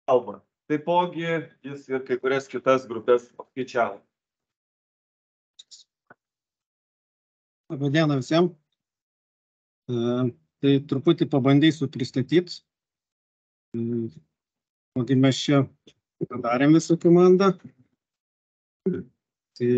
kalba. Taipogi jis ir kai kurias kitas grupės apskaičiavo. Labą dieną visiems. Tai truputį pabandysiu pristatyti. Tai mes čia padarėm visą komandą. Tai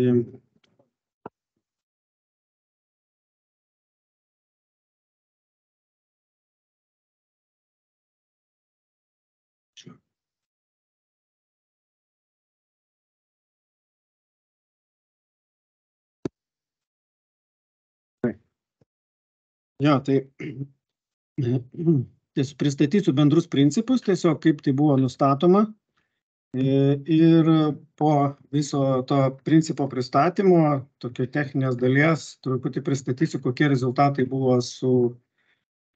pristatysiu bendrus principus, tiesiog kaip tai buvo nustatoma. Ir po viso to principo pristatymo, tokio techninės dalies, truputį pristatysiu, kokie rezultatai buvo su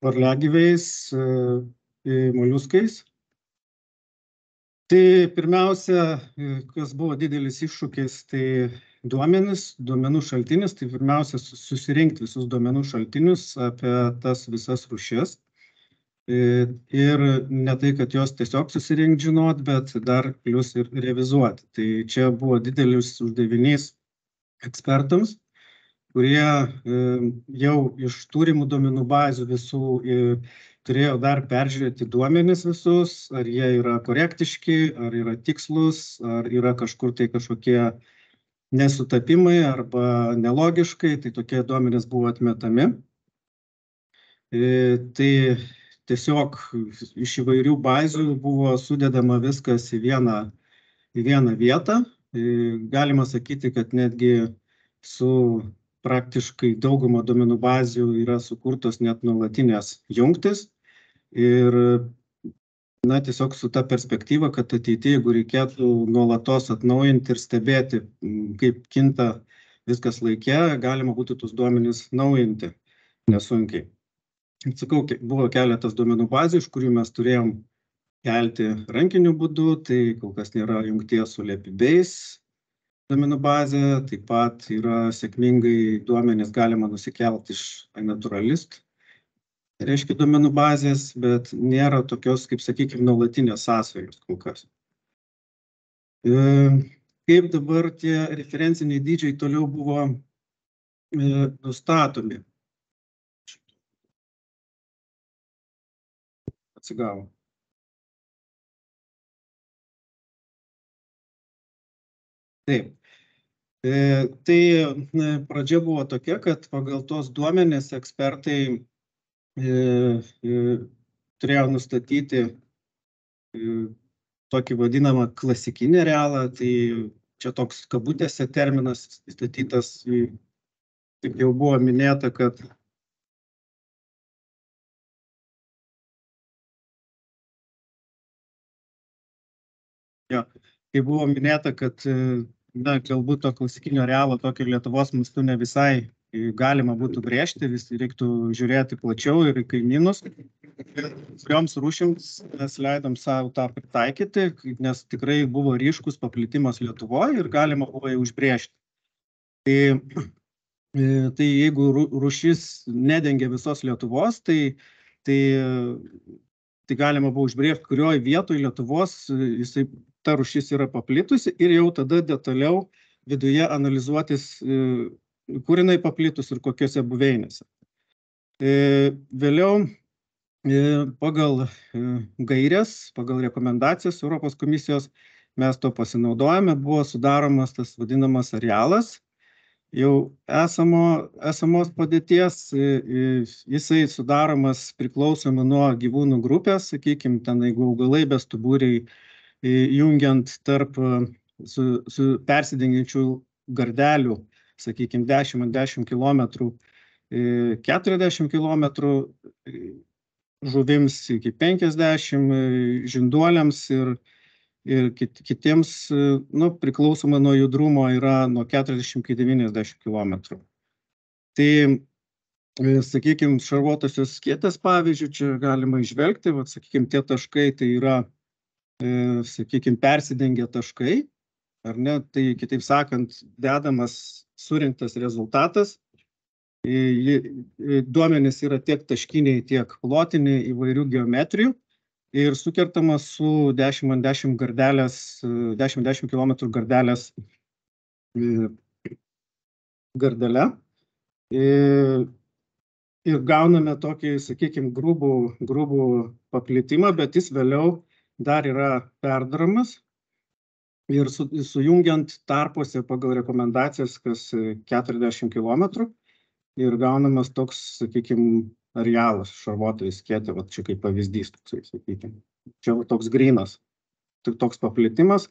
varliagyviais, moliuskais. Tai pirmiausia, kas buvo didelis iššūkis, tai duomenų šaltinis, tai pirmiausia susirinkti visus duomenų šaltinius apie tas visas rūšis. Ir ne tai, kad jos tiesiog susirinkti žinot, bet dar plius ir revizuoti. Tai čia buvo didelis uždavinys ekspertams, kurie jau iš turimų duomenų bazių visų turėjo dar peržiūrėti duomenis visus, ar jie yra korektiški, ar yra tikslus, ar yra kažkur tai kažkokie nesutapimai arba nelogiškai, tai tokie duomenys buvo atmetami. Tai tiesiog iš įvairių bazių buvo sudedama viskas į vieną vietą. Galima sakyti, kad netgi su praktiškai dauguma duomenų bazių yra sukurtos net nuolatinės jungtis. Ir tiesiog su ta perspektyva, kad ateityje, jeigu reikėtų nuolatos atnaujinti ir stebėti, kaip kinta viskas laike, galima būtų tus duomenis naujinti nesunkiai. Sakau, buvo keletas duomenų bazių, iš kurių mes turėjom kelti rankiniu būdu, tai kol kas nėra jungties su LepiBase duomenų bazė, taip pat yra sėkmingai duomenis galima nusikelti iš iNaturalist, reiškia duomenų bazės, bet nėra tokios, kaip sakykime, nuolatinės sąsajos kol kas. Kaip dabar tie referenciniai dydžiai toliau buvo nustatomi? Atsigavo. Taip. Tai pradžia buvo tokia, kad pagal tos duomenis ekspertai turėjo nustatyti tokį vadinamą klasikinį arealą, tai čia toks kabutėse terminas įstatytas, kaip jau buvo minėta, kad galbūt to klasikinio arealo tokio Lietuvos mastu ne visai galima būtų brėžti, vis reiktų žiūrėti plačiau ir į kaimynus. Kurioms rūšims mes leidom savo tą pritaikyti, nes tikrai buvo ryškus paplitimas Lietuvoje ir galima buvo jau užbrėžti. Tai jeigu rūšis nedengia visos Lietuvos, tai galima buvo užbrėžti, kurioje vietoje Lietuvos ta rūšis yra paplitusi ir jau tada detaliau viduje analizuotis, kur jinai paplitus ir kokiose buveinėse. Vėliau pagal gairias, pagal rekomendacijas Europos komisijos mes to pasinaudojame, buvo sudaromas tas vadinamas arealas, jau esamos padėties, jisai sudaromas priklausomai nuo gyvūnų grupės, sakykime, ten jeigu augalai bestuburiai, jungiant tarp su persidengiančių gardelių, sakykime, 10 km, 40 km, žuvims iki 50, žinduoliams ir kitiems, priklausomai nuo judrumo yra nuo 40 iki 90 km. Tai, sakykime, šarvuotosios skėtės pavyzdžių, čia galima išvelgti, sakykime, tie taškai tai yra, sakykime, persidengia taškai, ar ne, tai kitaip sakant, dedamas surinktas rezultatas, duomenys yra tiek taškiniai, tiek plotiniai įvairių geometrijų ir sukertamas su 10x10 gardelės, 10x10 km gardelės gardele. Ir gauname tokį, sakykime, grubų paplitimą, bet jis vėliau dar yra perdaromas ir sujungiant tarpuose pagal rekomendacijas kas 40 km ir gaunamas toks, sakykime, arealas šarvuotoje skėtė, va čia kaip pavyzdys, toksai, sakykime. Čia toks grynas, toks paplitimas,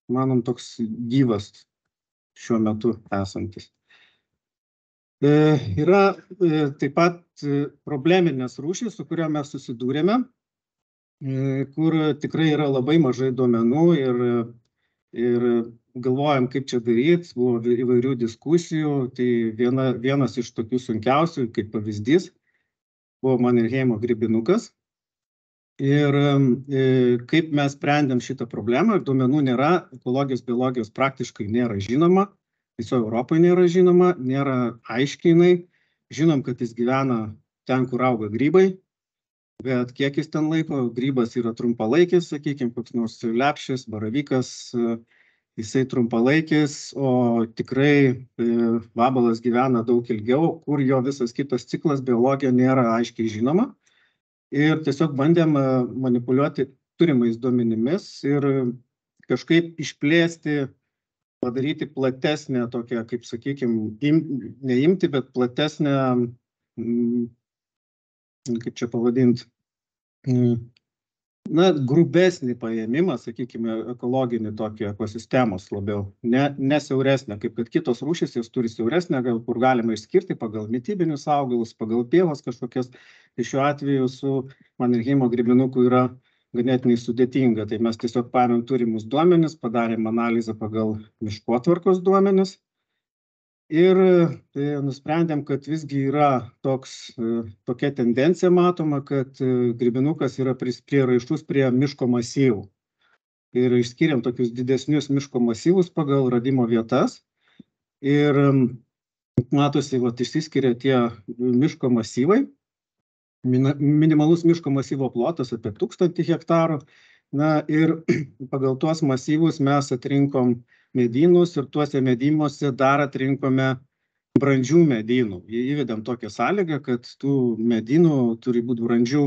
manom, toks gyvas šiuo metu esantis. Yra taip pat probleminės rūšys, su kurio mes susidūrėme, kur tikrai yra labai mažai duomenų ir galvojam, kaip čia daryti, buvo įvairių diskusijų, tai vienas iš tokių sunkiausių, kaip pavyzdys, buvo Mannerheimo grybinukas. Ir kaip mes sprendėm šitą problemą, duomenų nėra, ekologijos, biologijos praktiškai nėra žinoma, visoje Europoje nėra žinoma, nėra aiškiai, žinom, kad jis gyvena ten, kur auga grybai, bet kiek jis ten laiko, grybas yra trumpalaikis, sakykime, koks nors lepšis, baravykas, jisai trumpalaikis, o tikrai vabalas gyvena daug ilgiau, kur jo visas kitas ciklas, biologija nėra aiškiai žinoma. Ir tiesiog bandėm manipuliuoti turimais duomenimis ir kažkaip išplėsti, padaryti platesnę tokią, kaip sakykime, neimti, bet platesnę, kaip čia pavadinti, grubesnį paėmimą, sakykime, ekologinį tokį ekosistemos labiau, ne siauresnę, kaip kad kitos rūšys, jos turi siauresnę, kur galima išskirti pagal mitybinius augalus, pagal pievas kažkokias. Tai šiuo atveju su Mannerheimo grybinuku yra ganėtinai sudėtinga. Tai mes tiesiog paėmėm turimus duomenis, padarėm analizę pagal miškotvarkos duomenis ir nusprendėm, kad visgi yra tokia tendencija matoma, kad grybinukas yra prieraišus prie miško masyvų. Ir išskiriam tokius didesnius miško masyvus pagal radimo vietas. Ir matosi, išsiskiria tie miško masyvai. Minimalus miško masyvo plotas apie 1000 hektarų. Ir pagal tuos masyvus mes atrinkom medynus ir tuose medynuose dar atrinkome brandžių medynų. Įvedėm tokią sąlygą, kad tų medynų turi būti brandžių,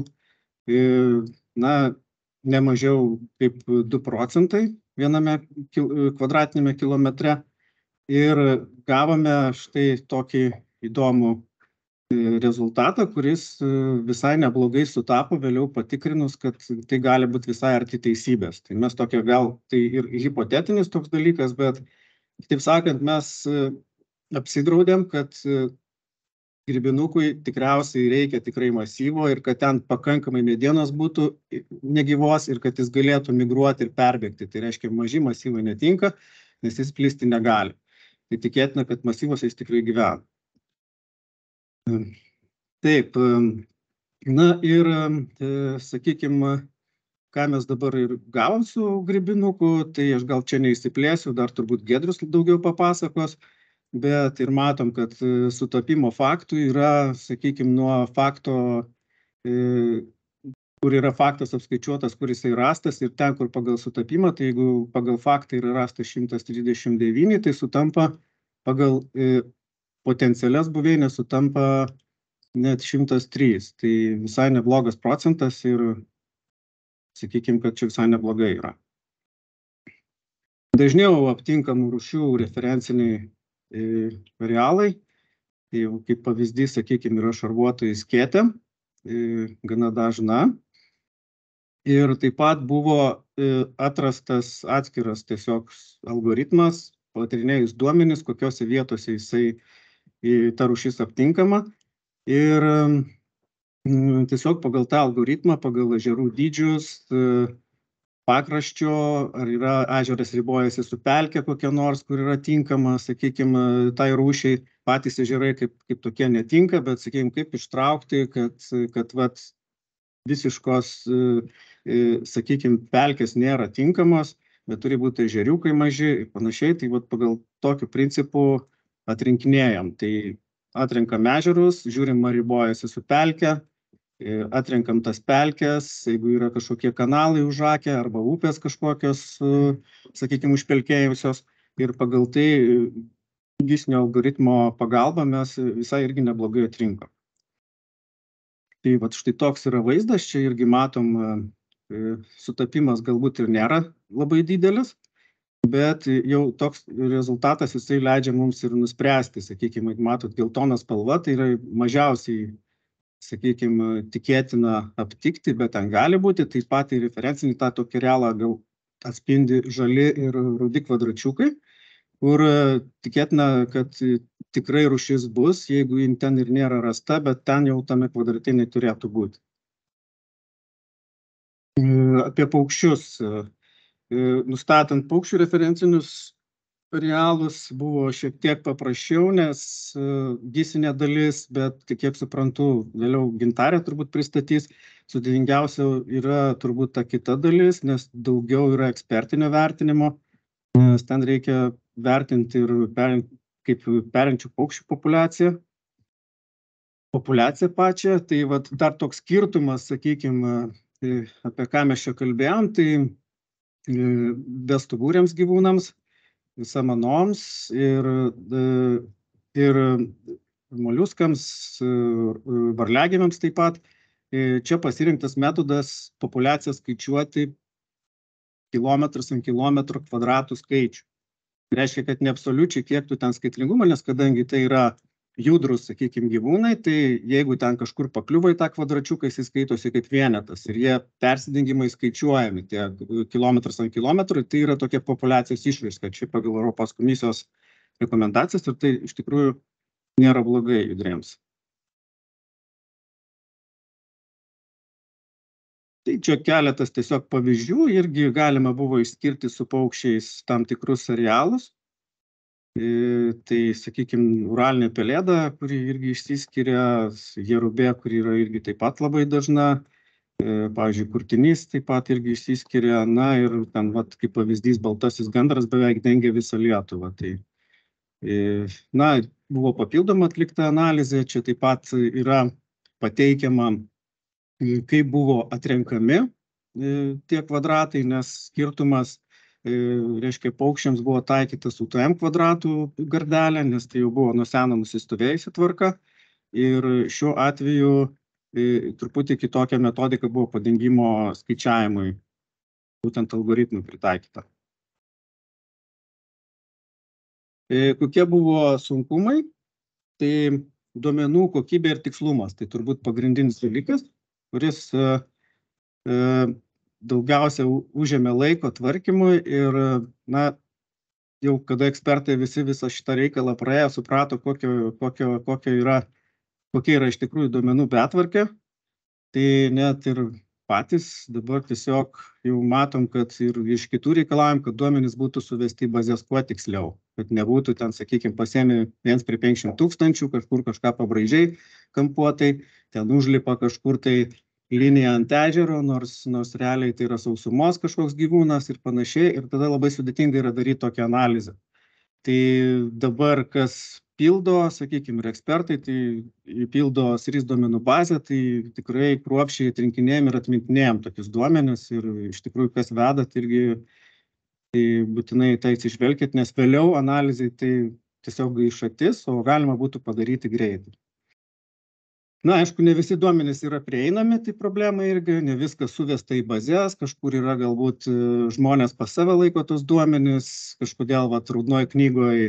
ne mažiau kaip 2 procentai viename kvadratinėme kilometre. Ir gavome štai tokį įdomų rezultatą, kuris visai neblogai sutapo vėliau patikrinus, kad tai gali būti visai arti teisybės. Tai mes tokia gal, tai ir hipotetinis toks dalykas, bet, taip sakant, mes apsidraudėm, kad grybinukui tikriausiai reikia tikrai masyvo ir kad ten pakankamai medienos būtų negyvos ir kad jis galėtų migruoti ir perbėgti. Tai reiškia, maži masyvai netinka, nes jis plisti negali. Tai tikėtina, kad masyvose jis tikrai gyvena. Taip, ir, sakykime, ką mes dabar ir gavom su grybinuku, tai aš gal čia neįsiplėsiu, dar turbūt Giedrius daugiau papasakos, bet ir matom, kad sutapimo faktų yra, sakykime, nuo fakto, kur yra faktas apskaičiuotas, kur jisai rastas, ir ten, kur pagal sutapimą, tai jeigu pagal faktą yra rastas 139, tai sutampa pagal potencialias buveinės sutampa net 103. Tai visai neblogas procentas ir sakykime, kad čia visai neblogai yra. Dažniau aptinkamų rūšių referenciniai arealai. Tai kaip pavyzdys, sakykime, yra šarvuotoji skėtė, gana dažna. Ir taip pat buvo atrastas atskiras tiesiog algoritmas, patyrinėjus duomenis, kokiose vietose jisai ta rūšis aptinkama. Ir tiesiog pagal tą algoritmą, pagal ežerų dydžius, pakraščio, ar yra ežeras ribojasi su pelke kokia nors, kur yra tinkama, sakykime, tai rūšiai, patys ežerai kaip tokie netinka, bet, sakykime, kaip ištraukti, kad visiškos, sakykime, pelkės nėra tinkamos, bet turi būti ežeriukai maži ir panašiai, tai pagal tokiu principu atrinkinėjam. Tai atrenkam ežerus, žiūrim, ar ribojasi su pelke atrenkam tas pelkes, jeigu yra kažkokie kanalai užakę arba upės kažkokios, sakykime, užpelkėjusios. Ir pagal tai gisnio algoritmo pagalba mes visai irgi neblogai atrinkom. Tai vat štai toks yra vaizdas, čia irgi matom, sutapimas galbūt ir nėra labai didelis, bet jau toks rezultatas jisai leidžia mums ir nuspręsti, sakykime, matot, geltona spalva, tai yra mažiausiai, sakykime, tikėtina aptikti, bet ten gali būti, taip pat ir referencinį tą tokį realą gal atspindi žali ir rudi kvadračiukai, kur tikėtina, kad tikrai rūšis bus, jeigu jin ten ir nėra rasta, bet ten jau tame kvadratinė turėtų būti. Apie paukščius. Nustatant paukščių referencinius realus buvo šiek tiek paprasčiau, nes gisinė dalis, bet kiek suprantu, vėliau Gintarė turbūt pristatys, sudėtingiausia yra turbūt ta kita dalis, nes daugiau yra ekspertinio vertinimo, nes ten reikia vertinti ir kaip perinčių paukščių populiaciją pačią. Tai vat dar toks skirtumas, sakykime, apie ką mes čia kalbėjom, tai bestuburiams gyvūnams, samanoms ir moliuskams, varliagyviams taip pat. Čia pasirinktas metodas populiaciją skaičiuoti kilometras ant kilometro kvadratų skaičių. Reiškia, kad ne absoliučiai kiek tu ten skaitlingumo, nes kadangi tai yra judrus, sakykime, gyvūnai, tai jeigu ten kažkur pakliuvo į tą kvadračiuką, jis skaitosi kaip vienetas ir jie persidengimai skaičiuojami, tie kilometras ant kilometrų, tai yra tokia populiacijos išraiška, čia pagal Europos komisijos rekomendacijas ir tai iš tikrųjų nėra blogai judriems. Tai čia keletas tiesiog pavyzdžių, irgi galima buvo išskirti su paukščiais tam tikrus serialus. Tai, sakykime, uralinė pelėda, kuri irgi išsiskiria, jerubė, kuri yra irgi taip pat labai dažna, pavyzdžiui, kurtinys taip pat irgi išsiskiria, na ir ten, vat, kaip pavyzdys, baltasis gandras beveik dengia visą Lietuvą. Tai, na, buvo papildoma atlikta analizė, čia taip pat yra pateikiama, kaip buvo atrenkami tie kvadratai, nes skirtumas, reiškia, paukščiams buvo taikytas UTM kvadratų gardelė, nes tai jau buvo nuo seno nusistovėjusi tvarka. Ir šiuo atveju truputį kitokia metodika buvo padengimo skaičiavimui, būtent algoritmui pritaikyta. Kokie buvo sunkumai? Tai duomenų kokybė ir tikslumas. Tai turbūt pagrindinis dalykas, kuris daugiausia užėmė laiko tvarkymui ir, na, jau kada ekspertai visi visą šitą reikalą praėjo, suprato, kokia yra iš tikrųjų duomenų betvarkė, tai net ir patys dabar tiesiog jau matom, kad ir iš kitų reikalavim, kad duomenys būtų suvesti į bazės kuo tiksliau, kad nebūtų ten, sakykime, pasiemi 1 prie 500 000, kažkur kažką pabraižiai kampuotai, ten užlipa kažkur tai linija ant ežero, nors realiai tai yra sausumos kažkoks gyvūnas ir panašiai, ir tada labai sudėtinga yra daryti tokią analizę. Tai dabar, kas pildo, sakykime, ir ekspertai, tai pildo SRIS duomenų bazę, tai tikrai kruopščiai atrinkinėjom ir atmintinėjom tokius duomenis ir iš tikrųjų, kas veda, tai irgi tai būtinai tai atsižvelkit, nes vėliau analizai tai tiesiog gaišatis, o galima būtų padaryti greitai. Na, aišku, ne visi duomenys yra prieinami, tai problema irgi, ne viskas suvesta į bazės, kažkur yra galbūt žmonės pas save laiko tos duomenys, kažkodėl raudonoj knygoje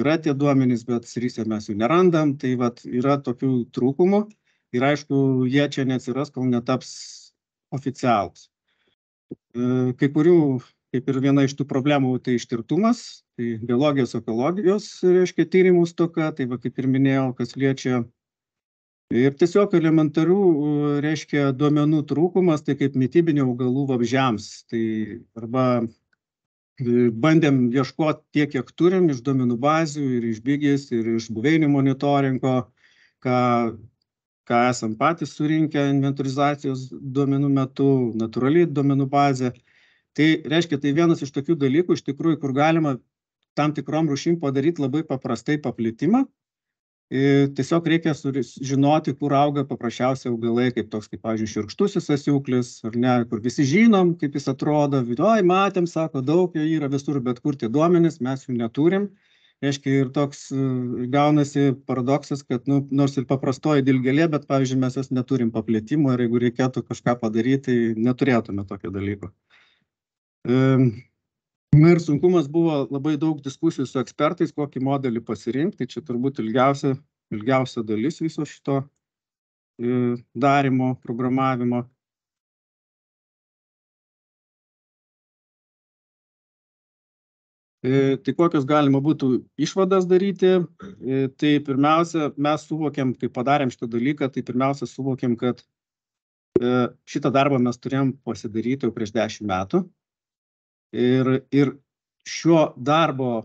yra tie duomenys, bet SRIS-e mes jų nerandam, tai yra tokių trūkumų ir aišku, jie čia neatsiras, kol netaps oficialūs. Kai kurių, kaip ir viena iš tų problemų, tai ištirtumas, tai biologijos, ekologijos, reiškia, tyrimų stoka, tai kaip ir minėjau, kas liečia. Ir tiesiog elementarių, reiškia, duomenų trūkumas, tai kaip mitybinių augalų vabzdžiams. Tai arba bandėm ieškoti tiek, kiek turim iš duomenų bazių ir iš Bigis, ir iš buveinių monitoringo, ką esam patys surinkę inventorizacijos duomenų metu, natūraliai duomenų bazė. Tai reiškia, tai vienas iš tokių dalykų, iš tikrųjų, kur galima tam tikrom rūšim padaryti labai paprastai paplitimą. Tiesiog reikia žinoti, kur auga paprasčiausiai augalai, kaip toks, kaip, pavyzdžiui, šiurkštusis asiūklis, ar ne, kur visi žinom, kaip jis atrodo, oi, matėm, sako, daug jo yra visur, bet kur tie duomenys, mes jų neturim. Reiškia, ir toks gaunasi paradoksas, kad, nors ir paprastoji dilgėlė, bet, pavyzdžiui, mes jos neturim paplėtimo ir jeigu reikėtų kažką padaryti, tai neturėtume tokio dalyko. Ir sunkumas buvo labai daug diskusijų su ekspertais, kokį modelį pasirinkti. Tai čia turbūt ilgiausia dalis viso šito darimo, programavimo. Tai kokios galima būtų išvadas daryti. Tai pirmiausia, mes suvokėm, kai padarėm šitą dalyką, tai pirmiausia suvokėm, kad šitą darbą mes turėjom pasidaryti jau prieš 10 metų. Ir šio darbo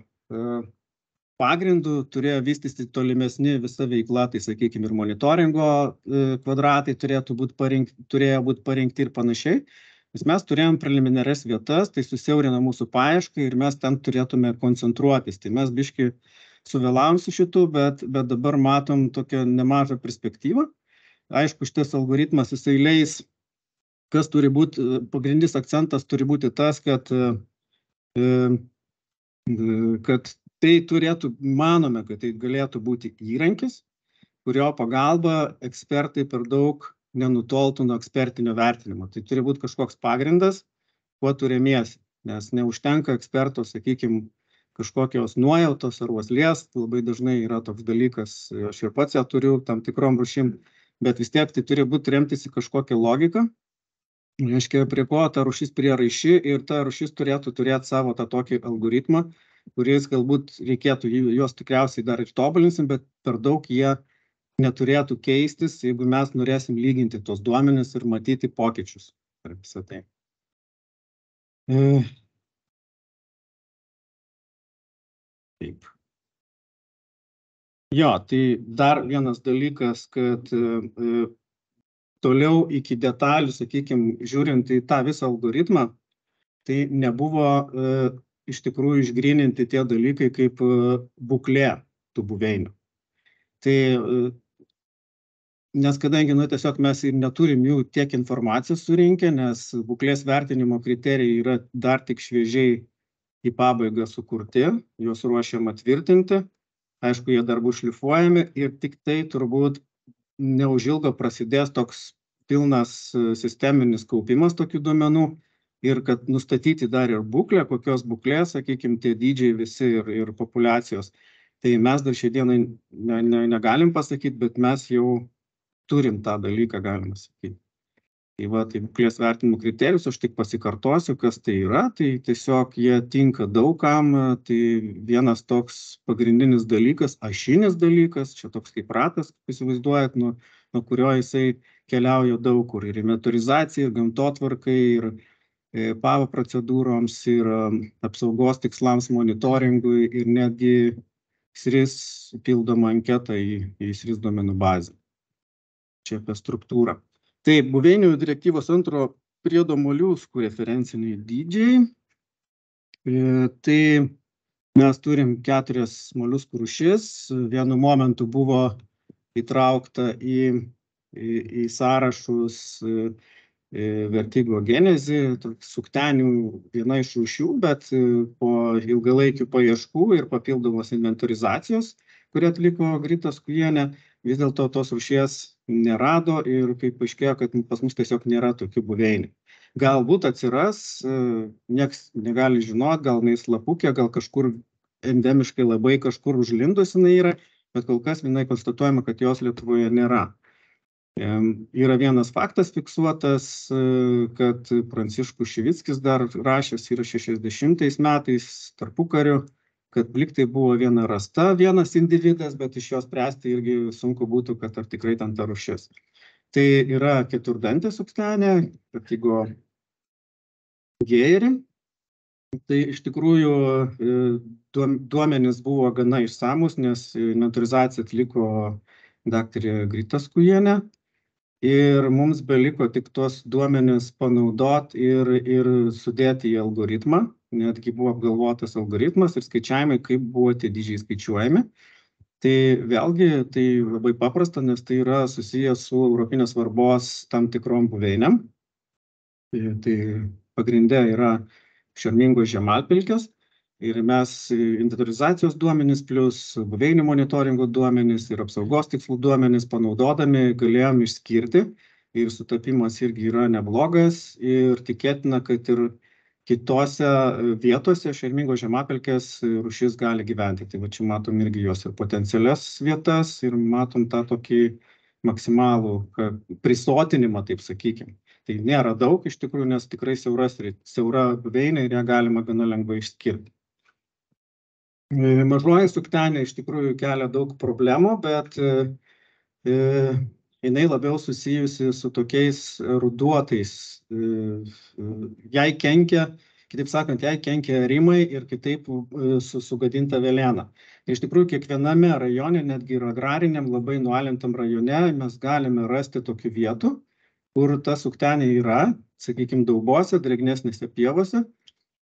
pagrindu turėjo vystyti tolimesni visa veikla, tai sakykime ir monitoringo kvadratai turėjo būti parinkti ir panašiai. Mes turėjom preliminarias vietas, tai susiaurina mūsų paiešką ir mes ten turėtume koncentruotis. Tai mes biškį suvėlavom su šitu, bet dabar matom tokią nemažą perspektyvą. Aišku, šitas algoritmas jisai leis, kas turi būti, pagrindinis akcentas turi būti tas, kad tai turėtų, manome, kad tai galėtų būti įrankis, kurio pagalba ekspertai per daug nenutoltų nuo ekspertinio vertinimo. Tai turi būti kažkoks pagrindas, kuo tu remiesi, nes neužtenka eksperto, sakykime, kažkokios nuojautos ar uoslės, labai dažnai yra toks dalykas, aš ir pats ją turiu tam tikrom rūšim, bet vis tiek tai turi būti remtis į kažkokią logiką. Reiškia, prie ko ta rūšis prieraiši ir ta rūšis turėtų turėti savo tą tokį algoritmą, kuris galbūt reikėtų, juos tikriausiai dar ir tobulinsim, bet per daug jie neturėtų keistis, jeigu mes norėsim lyginti tos duomenis ir matyti pokyčius per visą tai. Taip. Jo, tai dar vienas dalykas, kad toliau iki detalių, sakykime, žiūrint į tą visą algoritmą, tai nebuvo iš tikrųjų išgryninti tie dalykai kaip būklė tų buveinių. Tai, nes kadangi tiesiog mes ir neturim jų tiek informacijos surinkę, nes būklės vertinimo kriterijai yra dar tik šviežiai į pabaigą sukurti, juos ruošiama tvirtinti, aišku, jie dar bus šlifuojami ir tik tai turbūt neužilgo prasidės toks pilnas sisteminis kaupimas tokių duomenų ir kad nustatyti dar ir būklę, kokios būklės, sakykime, tie dydžiai visi ir populiacijos. Tai mes dar šią dieną negalim pasakyti, bet mes jau turim tą dalyką, galima sakyti. Tai va, tai būklės vertinimo kriterijus, aš tik pasikartosiu, kas tai yra, tai tiesiog jie tinka daugam, tai vienas toks pagrindinis dalykas, ašinis dalykas, čia toks kaip ratas, kaip įsivaizduojat, nuo kurio jisai keliauja daug kur, ir inventorizacija, ir gamtotvarkai, ir PAVO procedūroms, ir apsaugos tikslams monitoringui, ir netgi SRIS pildoma anketa į SRIS duomenų bazę. Čia apie struktūrą. Tai buveinių direktyvos 2 priedo moliuskų referenciniai dydžiai. Tai mes turim 4 moliuskų rūšis. Vienu momentu buvo įtraukta į sąrašus vertigo genezį, suktenių viena iš rūšių, bet po ilgalaikių paieškų ir papildomos inventorizacijos, kurį atliko Grita Skujienė, vis dėlto tos rūšies nerado ir kaip paaiškėjo, kad pas mus tiesiog nėra tokių buveinių. Galbūt atsiras, nieks negali žinoti, gal jinai slapukė, gal kažkur endemiškai labai kažkur užlindus jinai yra, bet kol kas jinai konstatuojama, kad jos Lietuvoje nėra. Yra vienas faktas fiksuotas, kad Pranciškus Šivickis dar rašęs yra 60 metais tarpukariu, kad liktai buvo viena rasta, vienas individas, bet iš jos spręsti irgi sunku būtų, kad ar tikrai ten ta rūšis. Tai yra keturdantė suktenė, vertigo gėri. Tai iš tikrųjų duomenys buvo gana išsamus, nes inventorizaciją atliko daktarė Grita Skujienė. Ir mums beliko tik tos duomenis panaudoti ir sudėti į algoritmą. Netgi buvo apgalvotas algoritmas ir skaičiavimai, kaip buvo tie dydžiai skaičiuojami. Tai vėlgi tai labai paprasta, nes tai yra susijęs su europinės svarbos tam tikrom buveinėm. Tai pagrinde yra šarmingos žemalpilkės ir mes inventorizacijos duomenis plus buveinių monitoringo duomenis ir apsaugos tikslų duomenis panaudodami galėjom išskirti ir sutapimas irgi yra neblogas ir tikėtina, kad ir kitose vietose šarmingos žemapelkės rūšis gali gyventi. Tai va čia matom irgi jos ir potencialias vietas ir matom tą tokį maksimalų prisotinimą, taip sakykim. Tai nėra daug iš tikrųjų, nes tikrai siaura buveinė ir ją galima gana lengvai išskirti. Mažoji suktenė iš tikrųjų kelia daug problemų, bet jinai labiau susijusi su tokiais ruduotais. Jai kenkia, kitaip sakant, jai kenkia rimai ir kitaip sugadinta velėna. Iš tikrųjų, kiekviename rajone, netgi ir agrariniam, labai nualintam rajone, mes galime rasti tokių vietų, kur ta suktenė yra, sakykime, daubose, drėgnesnėse pievose.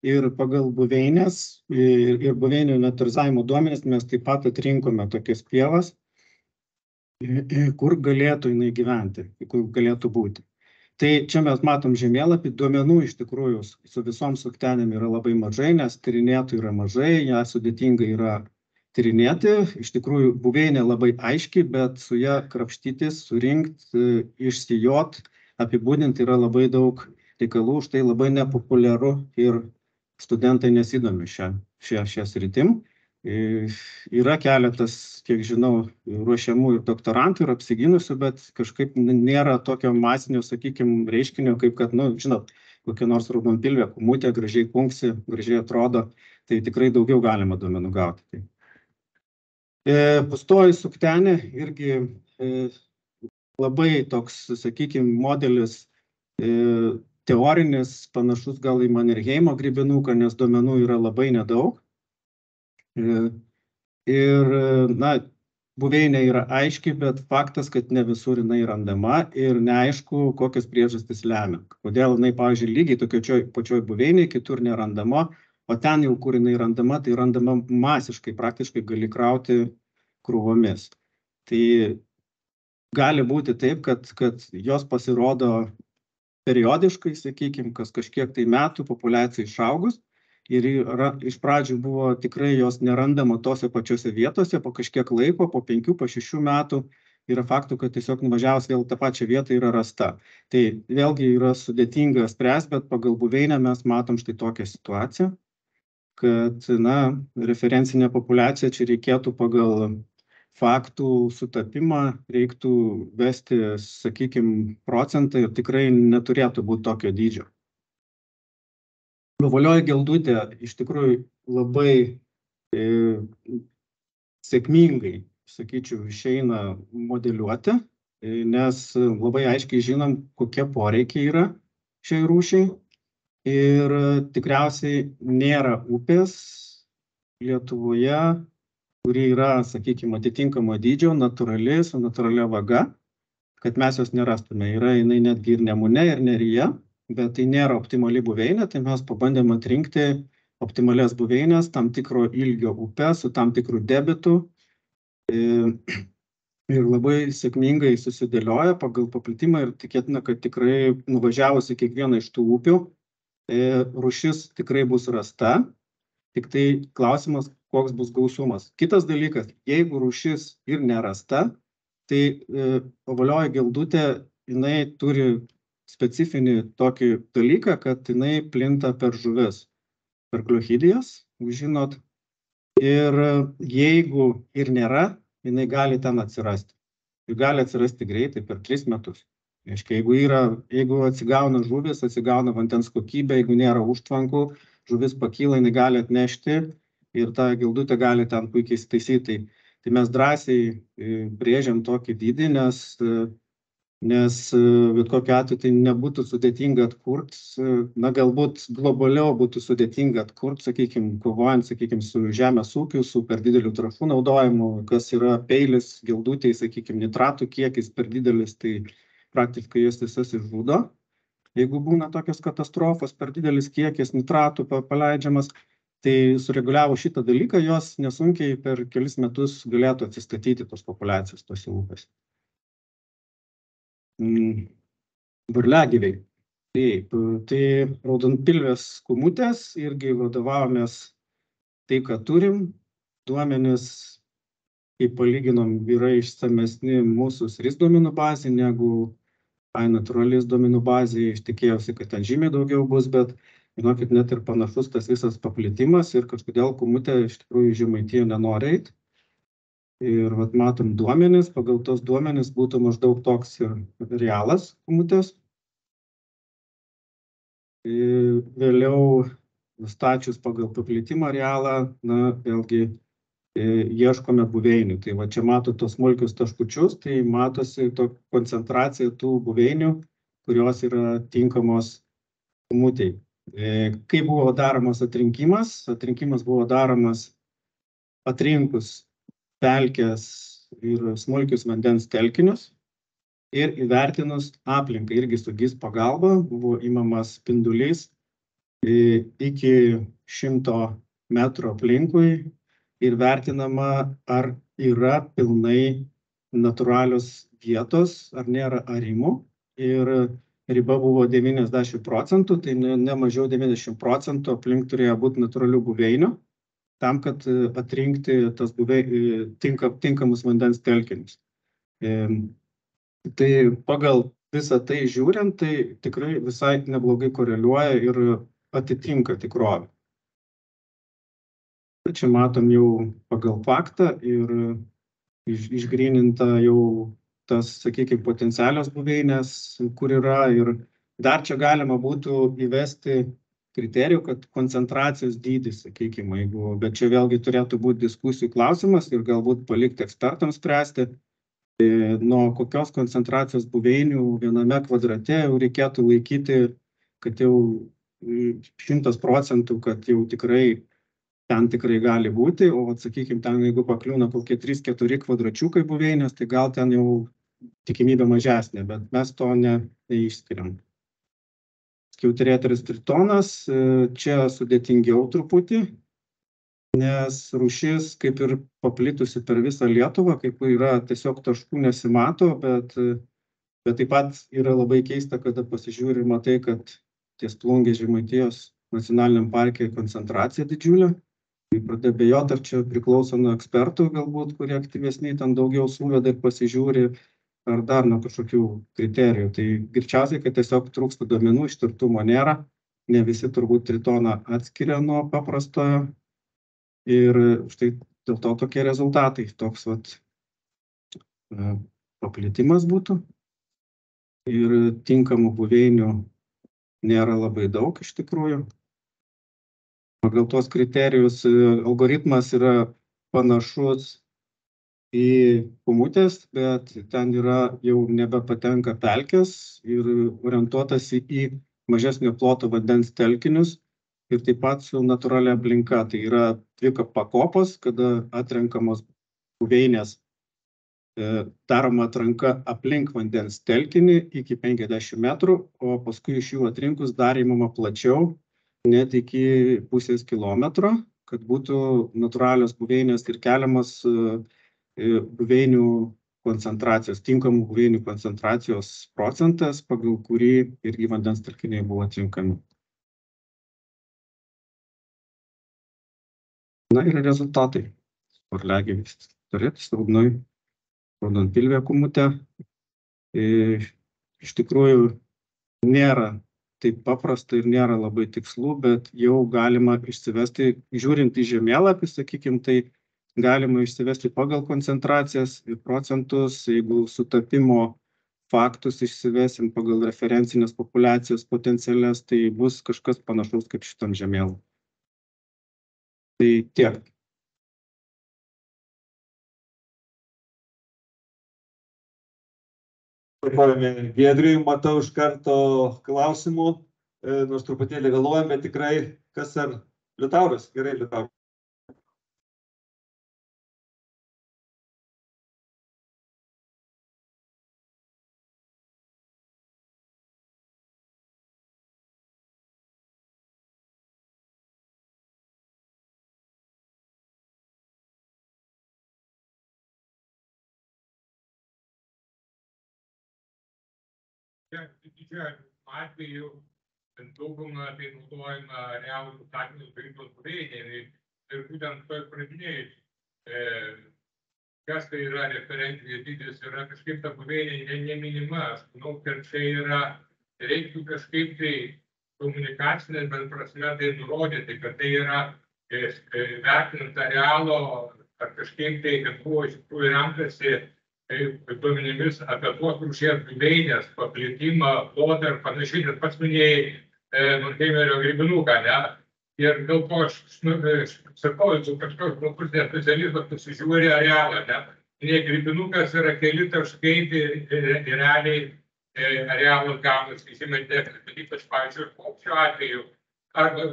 Ir pagal buveinės ir buveinių inventorizavimo duomenis mes taip pat atrinkome tokias pievas, kur galėtų jinai gyventi, kur galėtų būti. Tai čia mes matom žemėlapį, duomenų iš tikrųjų su visom suktenėm yra labai mažai, nes tyrinėtų yra mažai, ją sudėtinga yra tyrinėti. Iš tikrųjų buveinė labai aiški, bet su ją krapštytis, surinkti, išsijot, apibūdinti yra labai daug reikalų, už tai labai nepopuliaru ir studentai nesidomi šią sritim. Yra keletas, kiek žinau, ruošiamų ir doktorantų ir apsigynusių, bet kažkaip nėra tokio masinio, sakykime, reiškinio, kaip kad, žinot, kokia nors raudonpilvė kūmutė, gražiai kunksi, gražiai atrodo, tai tikrai daugiau galima duomenų gauti. Pustoji suktenė irgi labai toks, sakykime, modelis teorinis, panašus gal į Mannerheimo grybinuką, nes duomenų yra labai nedaug. Ir, buveinė yra aiški, bet faktas, kad ne visur jinai randama ir neaišku, kokias priežastis lemia. Kodėl jinai, pavyzdžiui, lygiai tokioj pačioj buveinėje, kitur nerandama, o ten jau, kur jinai randama, tai randama masiškai, praktiškai gali krauti krūvomis. Tai gali būti taip, kad jos pasirodo periodiškai, sakykime, kas kažkiek tai metų populiacijai išaugus. Ir iš pradžių buvo tikrai jos nerandama tose pačiose vietose, po kažkiek laiko, po 5, po 6 metų yra faktų, kad tiesiog nuvažiavus vėl tą pačią vietą yra rasta. Tai vėlgi yra sudėtinga spręsti, bet pagal buveinę mes matom štai tokią situaciją, kad, referencinė populiacija čia reikėtų pagal faktų sutapimą, reiktų vesti, sakykime, procentą ir tikrai neturėtų būti tokio dydžio. Globalioji geldutė iš tikrųjų labai sėkmingai, sakyčiau, išeina modeliuoti, nes labai aiškiai žinom, kokie poreikiai yra šiai rūšiai. Ir tikriausiai nėra upės Lietuvoje, kuri yra, sakykime, atitinkamo dydžio, natūrali, su natūralia vaga, kad mes jos nerastume. Yra jinai netgi ir Nemune, ir Neryje. Bet tai nėra optimali buveinė, tai mes pabandėm atrinkti optimalias buveinės, tam tikro ilgio upę su tam tikrų debitų ir labai sėkmingai susidėlioja pagal paplitimą ir tikėtina, kad tikrai nuvažiavus į kiekvieną iš tų upių, rūšis tikrai bus rasta, tik tai klausimas, koks bus gausumas. Kitas dalykas, jeigu rūšis ir nerasta, tai ovalioji geldutė, jinai turi specifinį tokį dalyką, kad jinai plinta per žuvis, per glochidijas, žinot, ir jeigu ir nėra, jinai gali ten atsirasti. Ir gali atsirasti greitai per 3 metus. Reiškia, jeigu atsigauna žuvis, atsigauna vandens kokybė, jeigu nėra užtvankų, žuvis pakyla, jinai gali atnešti ir ta geldutė gali ten puikiai įsitaisyti. Tai mes drąsiai brėžiam tokį dydį, nes bet kokiu atveju tai nebūtų sudėtinga atkurti, galbūt globaliau būtų sudėtinga atkurti, sakykime, kovojant, sakykime, su žemės ūkiu, su per dideliu trąšų naudojimu, kas yra peilis, geldutėj, sakykime, nitratų kiekis per didelis, tai praktiškai jas visas išžudo. Jeigu būna tokios katastrofos, per didelis kiekis nitratų paleidžiamas, Tai sureguliavo šitą dalyką, jos nesunkiai per kelis metus galėtų atsistatyti tos populiacijos tose upėse. Varliagyviai. Taip, tai raudonpilvės kūmutės irgi vadovavomės tai, ką turim. Duomenys, kaip palyginom, yra išsamesni mūsų SRIS duomenų bazė negu iNaturalis duomenų bazė. Aš tikėjausi, kad ten žymiai daugiau bus, bet žinokit, net ir panašus tas visas paplitimas ir kažkodėl kūmutė iš tikrųjų Žemaitijoje nenori eiti. Ir vat matom duomenis, pagal tos duomenis būtų maždaug toks ir realas kūmutės. Vėliau nustačius pagal paplitimą realą, na, vėlgi ieškome buveinių. Tai va čia mato tos smulkius taškučius, tai matosi to koncentracija tų buveinių, kurios yra tinkamos kūmutei. Kaip buvo daromas atrinkimas? Atrinkimas buvo daromas atrinkus pelkes ir smulkius vandens telkinius ir įvertinus aplinką. Irgi su GIS pagalba buvo imamas spindulys iki 100 metrų aplinkui ir vertinama, ar yra pilnai natūralios vietos, ar nėra arimų. Ir riba buvo 90%, tai ne mažiau 90% aplink turėjo būti natūralių buveinių, tam, kad atrinkti tas tinkamus vandens telkinius. Tai pagal visą tai žiūrint, tai tikrai visai neblogai koreliuoja ir atitinka tikrovę. Čia matom jau pagal faktą ir išgryninta jau tas, sakykime, potencialios buveinės, kur yra. Ir dar čia galima būtų įvesti kriterijų, kad koncentracijos dydis, sakykime, bet čia vėlgi turėtų būti diskusijų klausimas ir galbūt palikti ekspertams spręsti, nuo kokios koncentracijos buveinių viename kvadrate jau reikėtų laikyti, kad jau 100%, kad jau tikrai ten tikrai gali būti, o sakykime, ten jeigu pakliūna kokie 3-4 kvadračiukai buveinės, tai gal ten jau tikimybė mažesnė, bet mes to neišskiriam. Skiauterėteris tritonas, čia sudėtingiau truputį, nes rūšis kaip ir paplitusi per visą Lietuvą, kaip yra tiesiog taškų nesimato, bet taip pat yra labai keista, kada pasižiūri ir matai, kad ties Plungės Žemaitijos nacionaliniam parke koncentracija didžiulė. Tai pradėjo bejoti, ar čia priklauso nuo ekspertų galbūt, kurie aktyvesni ten daugiau suveda ir pasižiūri, ar dar nuo kažkokių kriterijų. Tai greičiausiai, kad tiesiog trūksta duomenų, ištirtumo nėra. Ne visi turbūt tritoną atskiria nuo paprastojo. Ir štai dėl to tokie rezultatai. Toks vat paplitimas būtų. Ir tinkamų buveinių nėra labai daug iš tikrųjų. Pagal tuos kriterijus algoritmas yra panašus į kūmutės, bet ten yra jau nebepatenka pelkės ir orientuotas į mažesnio ploto vandens telkinius ir taip pat su natūralia aplinka. Tai yra 2 pakopos, kada atrenkamos buveinės, daroma atranka aplink vandens telkinį iki 50 metrų, o paskui iš jų atrinkus dar įmama plačiau, net iki pusės kilometro, kad būtų natūralios buveinės ir keliamas buveinių koncentracijos, tinkamų buveinių koncentracijos procentas, pagal kurį irgi vandens telkiniai buvo atrinkami. Na ir rezultatai. Varliagyvis turėtis raudonpilvė kūmutė. Iš tikrųjų nėra taip paprasta ir nėra labai tikslu, bet jau galima išsivesti, žiūrint į žemėlapį, sakykime, tai galima išsivesti pagal koncentracijas ir procentus. Jeigu sutapimo faktus išsivesim pagal referencinės populiacijos potencialias, tai bus kažkas panašaus kaip šitam žemėlapį. Tai tiek. Dėkojame Giedriui, matau iš karto klausimų, nors truputėlį vėluojame tikrai, kas ar Liutauras? Gerai, Liutauras. Didžiojo atveju daugumą tai naudojama realų statinės gavyklos buveinė ir būtent toj pradiniai, kas tai yra referentinis dydis, yra kažkaip ta buveinė neminima. Aš manau, kad čia yra, reiktų kažkaip tai komunikacinės bent prasme tai nurodyti, kad tai yra vertinant arealo ar kažkaip tai, kad buvo iš tikrųjų remtasi duomenimis apie tuos rūšies buveinės, paplitimą, plotą ir panašiai, nes pats minėjai Montheimerio grybinuką, ne? Ir dėl to aš sakau, jeigu kažkoks žmogus nespecialistas pasižiūri arealą, ne? Nei grybinukas yra keli taškai, tai realiai arealas gaunasi įsimetėklis, bet ypač, pavyzdžiui, paukščio atveju, arba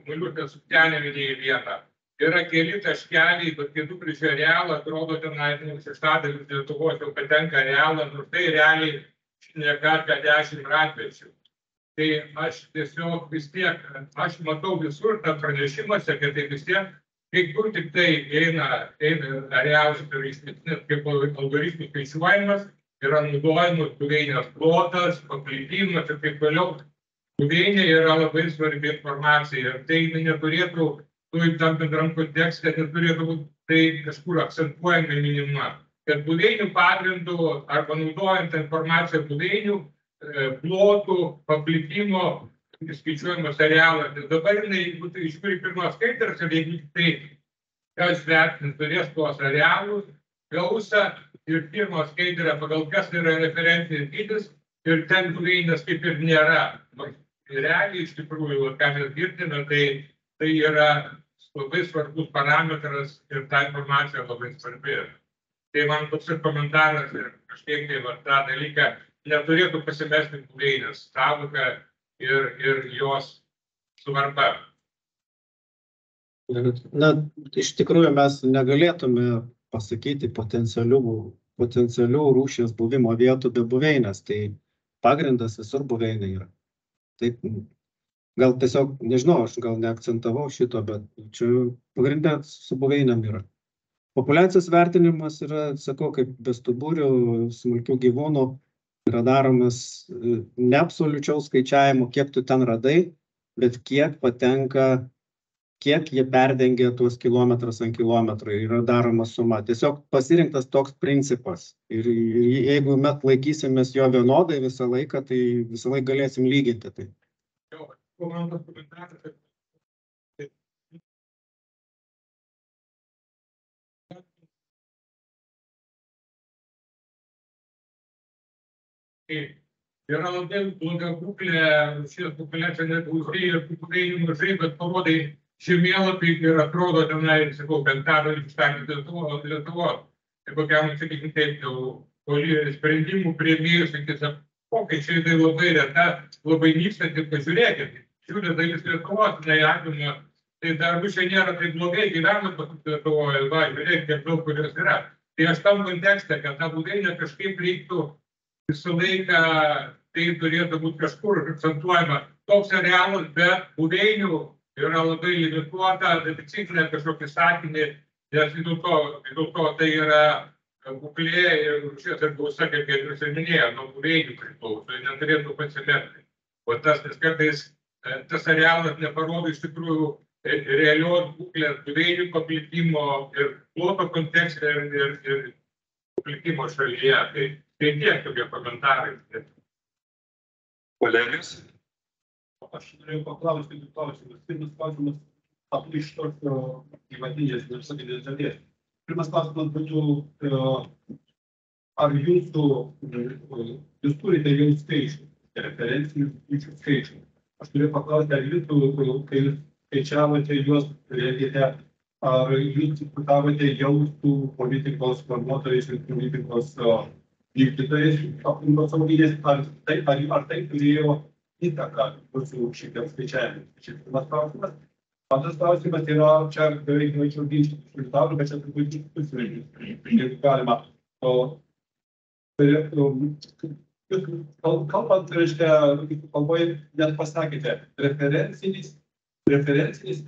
muliukas suktenė minėjai vieną. Yra keli taškeliai, bet kai nubrėži arealą, atrodo tenai šeštadalis Lietuvos jau patenka arealą, nors tai realiai ne kartą 10 ratvečių. Tai aš tiesiog vis tiek, aš matau visur tą pranešimuose, kad tai vis tiek, kai kur tik tai eina arealas ir išmetinis kaip algoritmų skaičiuojamas, yra naudojamas buveinės plotas, paplitimas ir taip toliau. Buveinė yra labai svarbi informacija ir tai neturėtų tam bendram kontekste neturėtų būti tai kažkur akcentuojami minima, kad buveinių pagrindų arba naudojant informaciją buveinių, plotų, paplitimo, skaičiuojamas arealas. Dabar jeigu tai žiūri pirmas skaidras, ir jeigu tai kas vertins turės tuos arealus, gausą ir pirmą skaidrą pagal kas yra referentinis dydis ir ten buveinės kaip ir nėra. Realiai iš tikrųjų, ką mes girdime, tai yra labai svarbus parametras ir ta informacija labai svarbi. Tai man toks ir komentaras ir kažkiek tai tą dalyką neturėtų pasimesti buveinės sąvoką ir jos svarba. Na, iš tikrųjų mes negalėtume pasakyti potencialių rūšies buvimo vietų be buveinės, tai pagrindas visur buveinė yra. Taip, gal tiesiog, nežinau, aš gal neakcentavau šito, bet čia pagrindė su buveinėm yra. Populiacijos vertinimas yra, sakau, kaip bestuburių, smulkių gyvūnų, yra daromas ne absoliučiaus skaičiavimo, kiek tu ten radai, bet kiek patenka, kiek jie perdengia tuos kilometras ant kilometro, yra daroma suma. Tiesiog pasirinktas toks principas. Ir jeigu mes laikysimės jo vienodai visą laiką, tai visą laiką galėsim lyginti tai. Komandos komentaras, kad yra labai bloga būklė, šis populiacija net uždėjai ir buveinių mažai, bet parodai žemėlapį ir atrodo tenai, sakau, penktadalis Lietuvos. Tai kokiam, sakykime, taip, jau sprendimų priėmėjų, sakykime, pokyčiai tai labai reta, labai nykstanti, pažiūrėkit. Žiūrė dalis Lietuvos neapima, tai dar čia nėra taip blogai gyvenant Lietuvoje, va, žiūrėk, kiek daug kurios yra. Tai aš tam kontekste, kad tą buveinę kažkaip reiktų visą laiką, tai turėtų būti kažkur akcentuojama. Toks arealas, bet buveinių yra labai limituota, deficitinė kažkokį sakinį, nes dėl to tai yra būklė ir rūšies ir gausa, kaip jūs ir minėjo, nuo buveinių priklauso, tai neturėtų pasimesti. O tas kartais tas arealas neparodo iš tikrųjų realios būklės buveinių paplitimo ir ploto kontekste ir paplitimo šalyje. Tai tiek tokie komentarai. Valerijus? Aš norėjau paklausti du klausimus. Pirmas klausimas abu iš tokio įvadinės, nesakinės dalies. Pirmas klausimas būtų, ar jūs turite jau skaičių, referencinių skaičių. Aš norėjau paklausti, ar jūs, kai jūs skaičiavote juos, rengėte, ar jūs diskutavote jau su politikos formuotojais ir politikos vykdytojais aplinkosauginės, ar tai turėjo įtaką mūsų šitiems skaičiavimams. Šis pirmas klausimas. Antras klausimas yra, čia beveik norėčiau ginčyti su Liutauru, bet čia turbūt diskusijų, jeigu galima. Kalbant, reiškia, kalboje net pasakėte, referencinis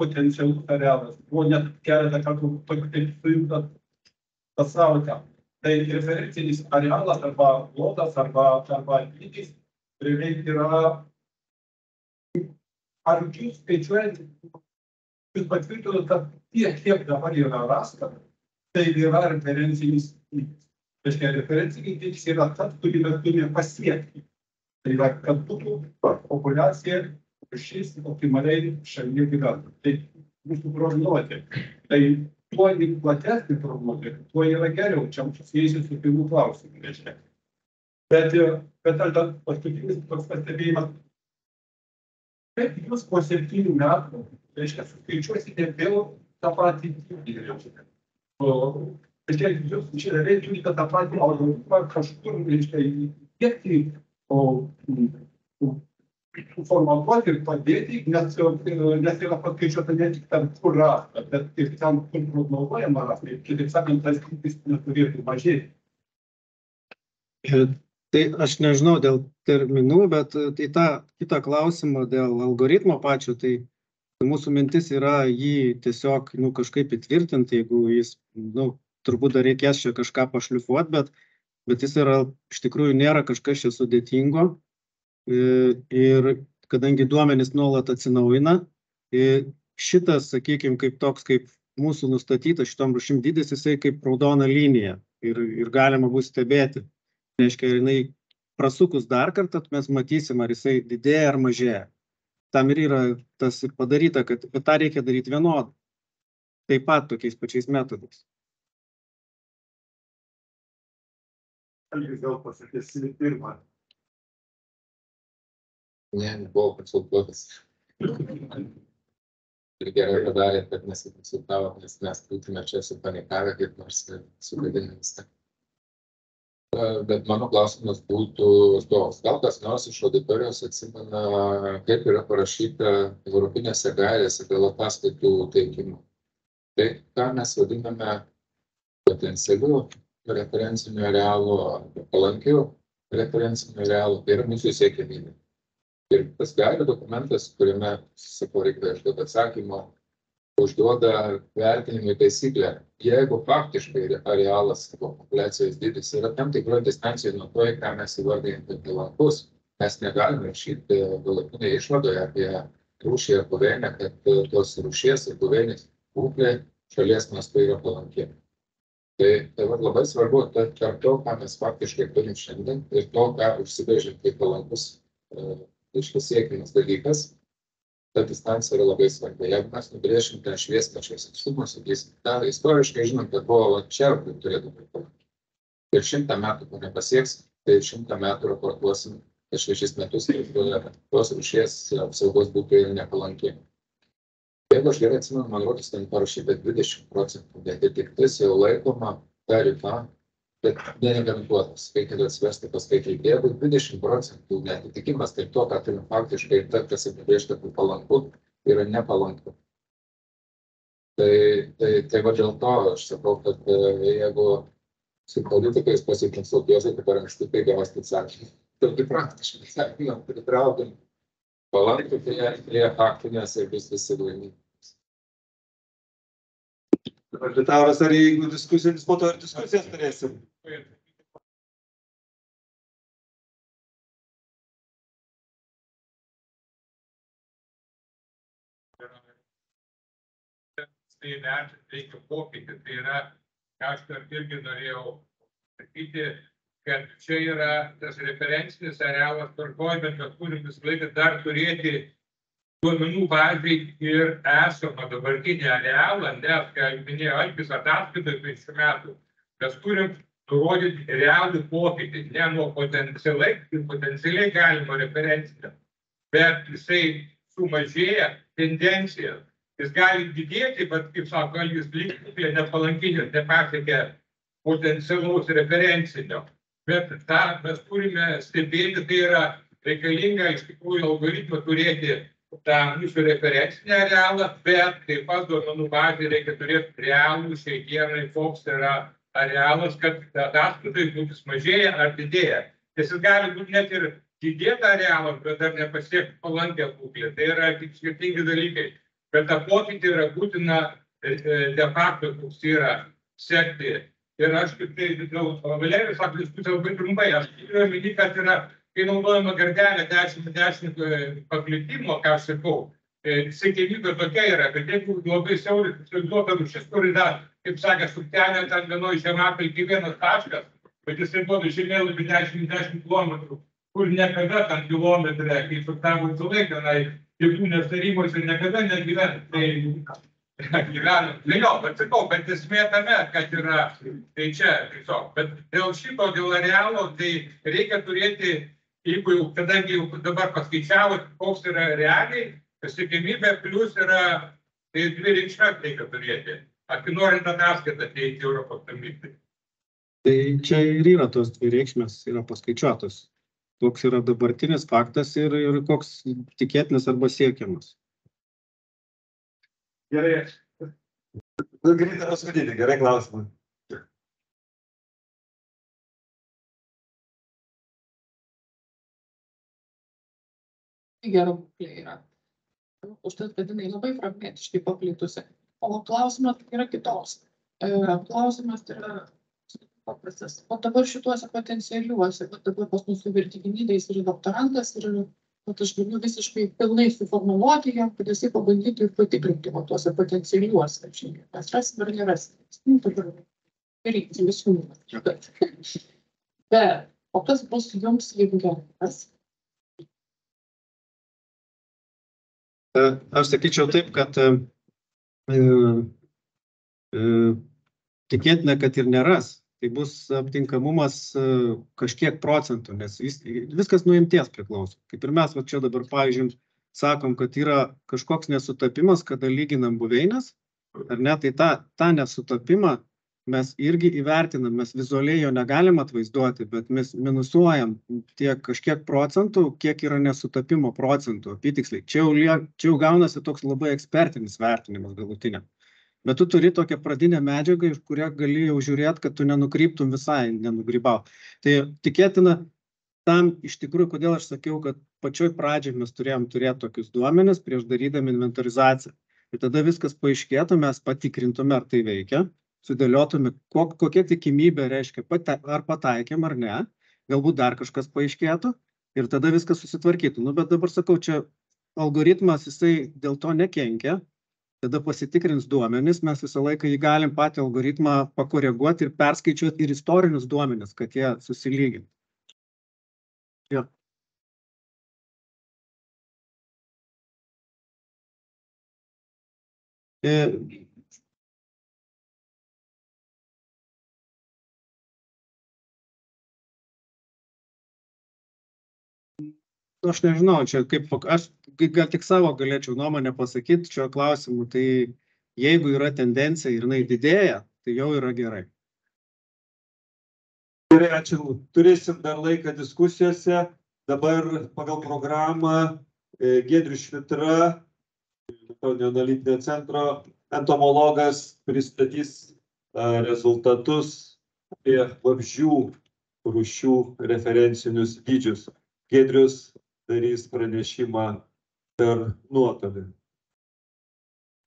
potencialus arealas. Buvo net keletą kartų taip sujungtas pasaulyje. Tai referencinis arealas arba plotas arba dydis realiai yra, ar jūs skaičiuojate, jūs patvirtinate, kad tiek, kiek dabar yra rasta, tai yra referencinis lygis. Reiškia, referencinis lygis yra tas, kurį mes turime pasiekti. Tai yra, kad būtų populiacija šis optimaliai šalyje gyventų. Tai mūsų prognozė. Tai tuo platesnė prognozė, tuo yra geriau, čia susijęs su pirmų klausimų, reiškia. Bet paskutinis toks pastebėjimas, kaip jūs po 7 metų, reiškia, suskaičiuosite vėl tą patį dydį. Reiškia, jūs čia turite tą patį algoritmą kažkur, reiškia, įdiegti, suformatuoti ir padėti, nes yra paskaičiuota ne tik tam, kur rasta, bet ir tam, kur prognozuojama rasta. Kitaip sakant, tas lygis neturėtų mažėti. Tai aš nežinau dėl terminų, bet tai tą kitą klausimą dėl algoritmo pačio, tai mūsų mintis yra jį tiesiog kažkaip įtvirtinti, jeigu jis, turbūt dar reikės čia kažką pašlifuoti, bet jis yra, iš tikrųjų nėra kažkas čia sudėtingo. Ir kadangi duomenys nuolat atsinaujina, šitas, sakykime, kaip toks, kaip mūsų nustatytas šitom rūšim dydis, jisai kaip raudona linija ir galima bus stebėti. Reiškia, jinai prasukus dar kartą, mes matysim, ar jisai didėja ar mažėja. Tam ir yra tas padaryta, kad tą reikia daryti vienodai. Taip pat tokiais pačiais metodais. Algis gal pasakėsi pirmą. Ne, buvau konsultuotas. Ir gerai padarė, kad nesikonsultavo, nes mes būtume čia supanikavę, kaip nors sugadinimais. Bet mano klausimas būtų toks. Gal kas nors iš auditorijos atsimena, kaip yra parašyta europinėse gairėse dėl ataskaitų teikimo. Tai ką mes vadiname potencialiu referenciniu arealu arba palankiu referenciniu arealu, tai yra mūsų siekiamybė. Ir tas gairių dokumentas, kuriame, sakau, reikia išduoti atsakymą, užduoda vertinimui taisyklę. Jeigu faktiškai arealas populiacijos dydis yra tam tikroje distancijoje nuo to, ką mes įvardėjame kaip palankus, mes negalime rašyti galutinėje išvadoje apie rūšį ir buveinę, kad tos rūšies ir buveinės būklė šalies mastu yra palanki. Tai labai svarbu tarp to, ką mes faktiškai turim šiandien ir to, ką užsibrėžėm kaip palankus siekiamas dalykas. Ta distancija yra labai svarbi. Jeigu mes nubrėžim tą šviesmečiais atstumus, istoriškai žinom, kad buvo čia, kur turėtų būti. Ir 100 metų, ko nepasieks, tai 100 metų raportuosim, kad 6 metus tos rūšies apsaugos būtų ir nepalanki. Jeigu aš gerai atsimenu, man rodos, ten parašyta 20%, bet tik tas jau laikoma ta riba, bet neregarantuotas, skaitytų atsivesti paskaityti. Jeigu 20% neatitikimas, tai to, ką turim faktiškai ir tai, kas apibrėžta kaip palanku, yra nepalanku. Tai va dėl to aš sakau, kad jeigu su politikais pasikonsultuosi, tai per anksti tai gausti atsakymą. Tokį praktiškai atsakymą pritraukiam palankų prie faktinės ir vis visi laimingi. Liutauras, ar jeigu diskusijas, po to ir diskusijas turėsim? Tai vertinti reikia pokytį. Tai yra, aš irgi norėjau sakyti, kad čia yra tas referencinis arealas tvarkoj, bet mes turim visą laiką dar turėti duomenų bazėj ir esamą dabartinį arealą, nes, kaip minėjo Algis ataskaitoje 20 metų, mes turim nurodyti realų pokytį, ne nuo potencialiai galimo referencinio, bet jisai sumažėja tendencijas. Jis gali didėti, bet, kaip sako Algis, būklė nepalankinė, nepasiekia potencialaus referencinio. Bet tą mes turime stebėti, tai yra reikalinga iš tikrųjų algoritmą turėti tą mūsų referencinį arealą, bet taip pat duomenų bazėje reikia turėti realų šiai dienai, koks yra arealas, kad ataskaitai būtų mažėja ar didėja. Nes jis gali būti net ir didėta arealas, bet dar nepasiekti palankę būklę. Tai yra tik skirtingi dalykai. Bet tą pokytį yra būtina de facto, koks yra sekti. Ir aš kaip tai, Valerijus sako, diskusija labai trumpai. Aš turiu omeny, kad yra kai naudojama gardelė 10 paplitimo, ką aš sakau, siekiamybė tokia yra, kad jeigu labai siaurai duota rūšis, kur yra, kaip sakė, suktelė ten vienoje žemapelkėje iki vienas taškas, bet jisai duoda žemėlapį 10 kilometrų, kur niekada tam kilometre, kai suktavo visą laiką, jokių nesutarimuose niekada negyvena. Tai gyvena. Jo, bet sakau, bet esmė tame, kad yra, tai čia tiesiog. Bet dėl šito, dėl arealo, tai reikia turėti, jeigu jau, kadangi jau dabar paskaičiavot, koks yra realiai, siekiamybė plus yra, tai 2 reikšmes reikia turėti. Apie norint ataskaitą teikti Europos komisijai. Tai čia ir yra tos 2 reikšmės, yra paskaičiuotos. Koks yra dabartinis faktas ir koks tikėtinas arba siekiamas. Gerai. Greitai paskutinį, gerai klausimą. Gera būklė yra. Užtat, kad jinai labai fragmentiškai paplitusi. O klausimas yra kitoks. Klausimas yra paprastas. O dabar šituose potencialiuose, dabar pas mūsų vertiginydais ir doktorantas, ir aš galiu visiškai pilnai suformuluoti jam, kad jisai pabandytų ir patikrinti tuose potencialiuose. Mes rasim ar nerasim. Dabar reikia visų. Bet, o kas bus jums, jeigu geras? Aš sakyčiau taip, kad tikėtina, kad ir neras. Tai bus aptinkamumas kažkiek procentų, nes viskas nuo imties priklauso. Kaip ir mes čia dabar, pavyzdžiui, sakom, kad yra kažkoks nesutapimas, kada lyginam buveinės, ar ne, tai tą nesutapimą mes irgi įvertinam, mes vizualiai jo negalim atvaizduoti, bet mes minusuojam tiek kažkiek procentų, kiek yra nesutapimo procentų, apytiksliai. Čia jau gaunasi toks labai ekspertinis vertinimas galutinė. Bet tu turi tokią pradinę medžiagą, iš kurią gali jau žiūrėti, kad tu nenukryptum visai, nenugrybau. Tai tikėtina, tam iš tikrųjų, kodėl aš sakiau, kad pačioj pradžioj mes turėjom turėti tokius duomenis prieš darydami inventarizaciją. Ir tada viskas paaiškėtų, mes patikrintume, ar tai veikia, sudėliotume, kokia tikimybė reiškia, ar pataikėm ar ne, galbūt dar kažkas paaiškėtų ir tada viskas susitvarkytų. Bet dabar sakau, čia algoritmas, jisai dėl to nekenkia. Tada pasitikrins duomenis, mes visą laiką jį galim patį algoritmą pakoreguoti ir perskaičiuoti ir istorinius duomenis, kad jie susilygintų. Jo. Aš nežinau, čia kaip, aš gal tik savo galėčiau nuomonę pasakyti šio klausimu, tai jeigu yra tendencija ir jinai didėja, tai jau yra gerai. Gerai, ačiū. Turėsim dar laiką diskusijose. Dabar pagal programą Giedrius Švitra, analitinio centro entomologas, pristatys rezultatus apie vabzdžių rūšių referencinius dydžius. Giedrius darys pranešimą per nuotolį.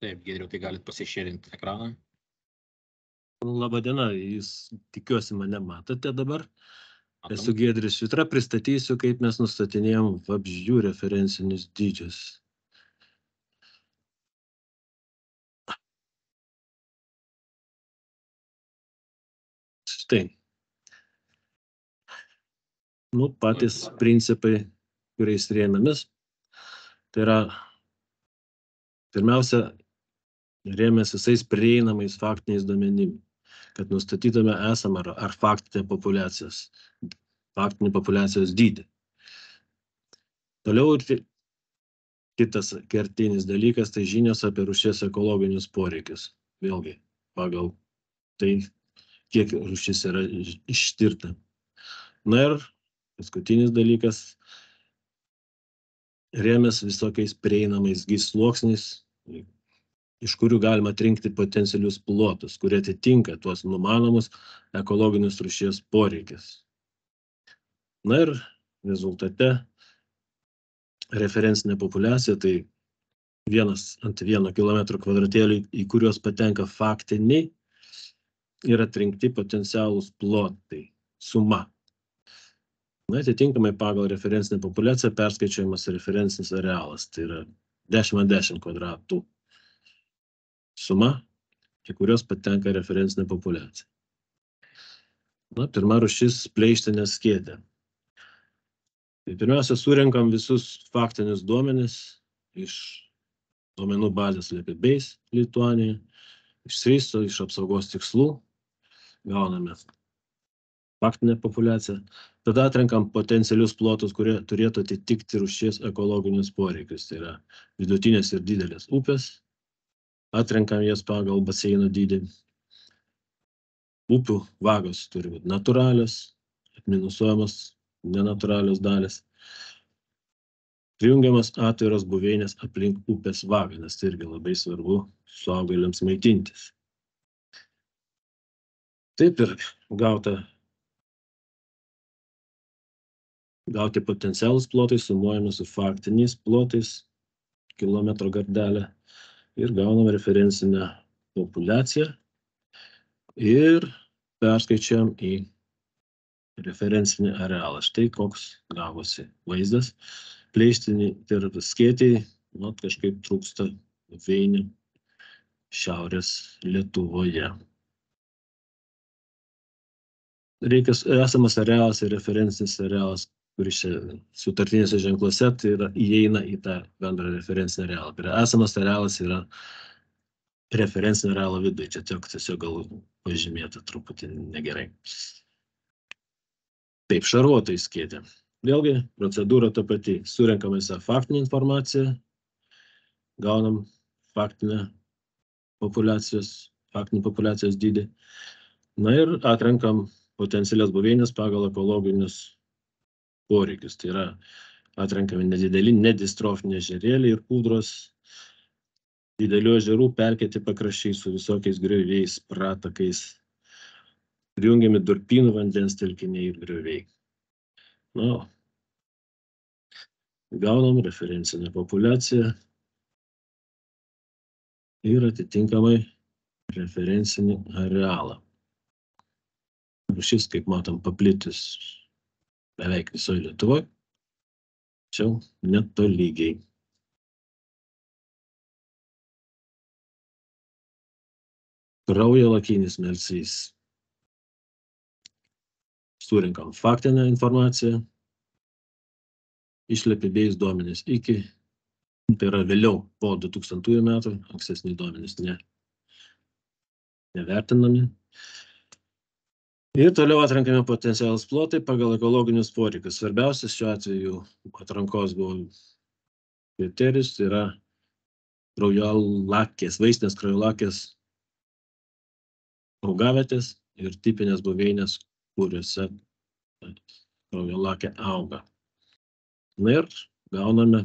Taip, Giedriau, tai galit pasišėrinti ekraną. Labadiena, jūs tikiuosi mane matote dabar. Esu Giedrius Švitra, pristatysiu, kaip mes nustatinėjom vabzdžių referencinius dydžius. Štai. Patys principai, kuriais rėmėmės. Tai yra, pirmiausia, rėmės visais prieinamais faktiniais duomenimis, kad nustatytume esamą ar faktinį populiacijos dydį. Toliau kitas kertinis dalykas, tai žinios apie rūšies ekologinius poreikius. Vėlgi, pagal tai, kiek rūšis yra ištirta. Na ir paskutinis dalykas, rėmės visokiais prieinamais sluoksniais, iš kurių galima atrinkti potencialius plotus, kurie atitinka tuos numanomus ekologinius rūšies poreikis. Na ir rezultate referencinė populiacija, tai 1 ant 1 kilometro kvadratėlį, į kuriuos patenka faktiniai ir atrinkti potencialūs plotai, suma. Na, atitinkamai pagal referencinę populiaciją perskaičiuojamas referencinis arealas. Tai yra 10x10 kvadratų suma, į kurios patenka referencinė populiacija. Na, pirma rūšis pleištinė skėtė. Tai pirmiausia, surenkam visus faktinius duomenis iš duomenų bazės Liepibase Lituanijoje, iš SRISO, iš apsaugos tikslų, gauname faktinę populiaciją. Tada atrenkam potencialius plotus, kurie turėtų atitikti rūšies ekologinius poreikius. Tai yra vidutinės ir didelės upės. Atrenkam jas pagal baseino dydį. Upių vagos turi būti natūralios, atminusuojamos nenatūralios dalis. Prijungiamas atviros buveinės aplink upės vagą, nes tai irgi labai svarbu suaugėliams maitintis. Taip ir gauti potencialus plotai sumuojami su faktiniais plotais kilometro gardelę ir gaunam referencinę populiaciją ir perskaičiuojam į referencinį arealą. Štai koks gavosi vaizdas. Pleištinį ir skėtį, kažkaip trūksta buveinių šiaurės Lietuvoje. Esamas arealas ir referencinis arealas, kuris sutartinėse ženkluose, tai yra įeina į tą bendrą referencinį arealą. Esamas arealas yra referencinio arealo viduje, čia tiesiog gal pažymėta truputį negerai. Taip, šarvuotai skėtė. Vėlgi, procedūra ta pati. Surenkame visą faktinę informaciją, gaunam faktinį populiacijos dydį. Na ir atrenkam potencialias buveinės pagal ekologinius poreikius. Tai yra atrenkami nedideli, nedistrofiniai ežerėliai ir kūdros, didelių ežerų perkėti pakraščiai su visokiais grioviais, pratakais, prijungiami durpynų vandens telkiniai ir grioviai. Na, gaunam referencinę populiaciją ir atitinkamai referencinį arealą. Rūšis, kaip matom, paplitus beveik visoje Lietuvoje, tačiau netolygiai. Kraujalakinis melsvys. Surinkam faktinę informaciją, iš Liepibase duomenys iki, tai yra vėliau po 2000 metų, ankstesni duomenys nevertinami. Ir toliau atrenkame potencialus plotai pagal ekologinius poreikius. Svarbiausias šiuo atveju atrankos buvo kriterijus, tai yra kraujolakės, vaistinės kraujolakės augavietės ir tipinės buveinės, kuriuose kraujolakė auga. Na ir gauname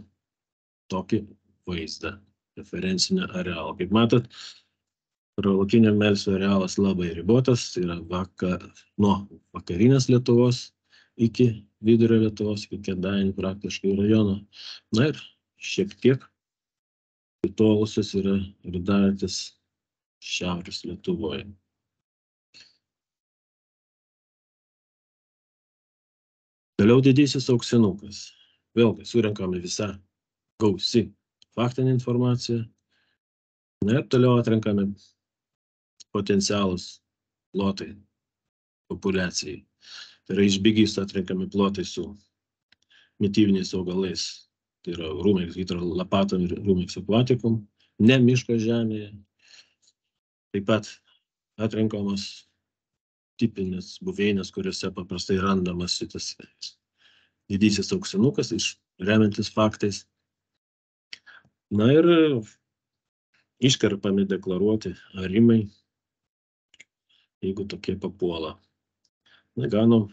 tokį vaizdą, referencinį arealą. Kaip matot, kraujolakinio melsvio arealas labai ribotas, tai yra nuo vakarinės Lietuvos iki vidurio Lietuvos, iki Kėdainių praktiškai rajono. Na ir šiek tiek atitolusios yra ridavietės šiaurės Lietuvoje. Toliau didysis auksinukas. Vėlgi surenkame visą gausi faktinę informaciją. Na ir toliau atrenkame potencialus plotai populiacijai. Tai yra iš bigys atrenkami plotai su mitybiniais augalais. Tai yra Rumex hydrolapatum ir Rumex aquaticum, ne miško žemėje. Taip pat atrenkamos tipinės buveinės, kuriuose paprastai randamas šitas didysis auksinukas, remiantis faktais. Na ir iškarpami deklaruoti arimai, jeigu tokie papuola. Na, gaunam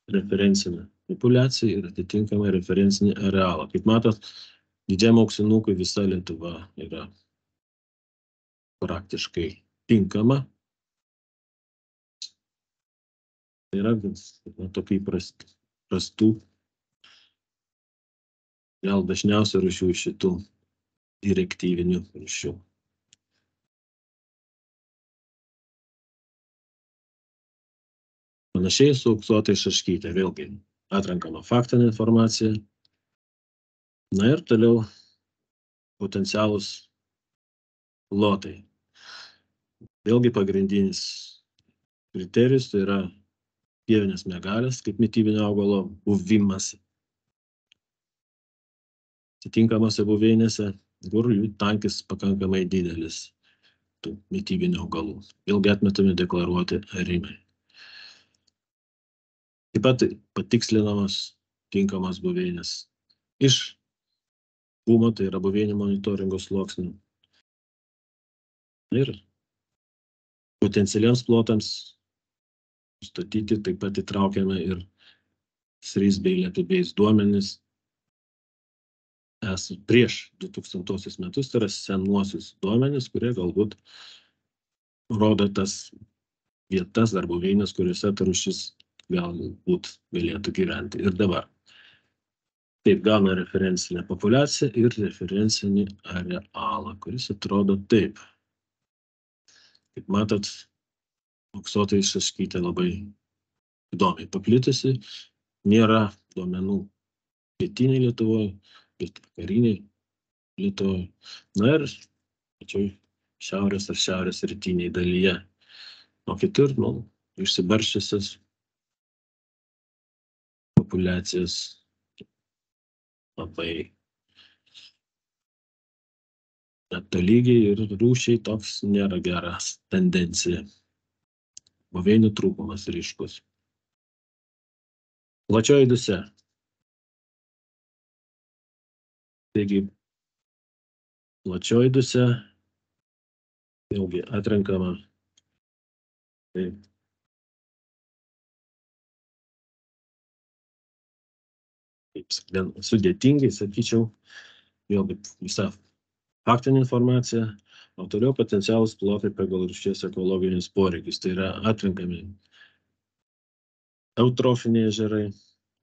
referencinę populiaciją ir atitinkamai referencinį arealą. Kaip matot, didžiam auksinukui visa Lietuva yra praktiškai tinkama. Tai yra tokių prastų, gal dažniausiai rūšių iš šitų direktyvinių rūšių. Panašiai su auksuotai šaškytė, vėlgi atrenkama faktinė informacija. Na ir toliau potencialūs plotai. Vėlgi pagrindinis kriterijus tai yra pievinės megalės kaip mitybinio augalo buvimas atitinkamose buveinėse, kur jų tankis pakankamai didelis tų mitybinių augalų. Vėlgi atmetami deklaruoti arimai. Taip pat patikslinamos tinkamos buveinės iš BUMO, tai yra buveinių monitoringo sluoksnių. Ir potencialiems plotams nustatyti taip pat įtraukiame ir SRIS bei LETI-based duomenis prieš 2000 metus, tai yra senuosius duomenis, kurie galbūt rodo tas vietas ar buveinės, kuriuose ta rūšis galbūt galėtų gyventi ir dabar. Taip gauna referencinę populiaciją ir referencinį arealą, kuris atrodo taip. Kaip matot, uoksuota išraškyta labai įdomiai paplitusi. Nėra duomenų pietiniai Lietuvoje, pietvakariniai Lietuvoje. Na ir pačioj šiaurės ar šiaurės rytiniai dalyje. O kitur, išsibarsčiusios populiacijos labai netolygiai ir rūšiai toks nėra geras tendencija. Buveinių trūkumas ryškus. Plačioji Dusia. Taigi, plačioji Dusia vėlgi atrenkama taip. Gan sudėtingai, sakyčiau, vėlgi visa faktinė informacija, o toliau potencialūs plotai pagal rūšies ekologinius poreikius. Tai yra atrenkami eutrofiniai ežerai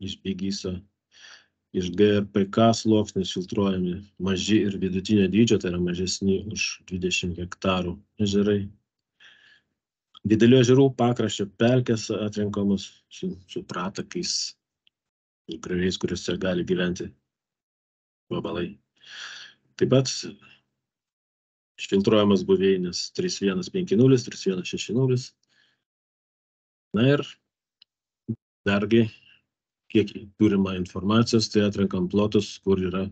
iš Bėgiso, iš GRPK sluoksnis filtruojami maži ir vidutinio dydžio, tai yra mažesni už 20 hektarų ežerai. Didelių ežerų pakraščio pelkės atrenkamos su pratakais ir graviais, kuriuose gali gyventi vabalai. Taip pat išfiltruojamas buveinės 3150, 3160. Na ir dargi, kiek turima informacijos, tai atrenkam plotus, kur yra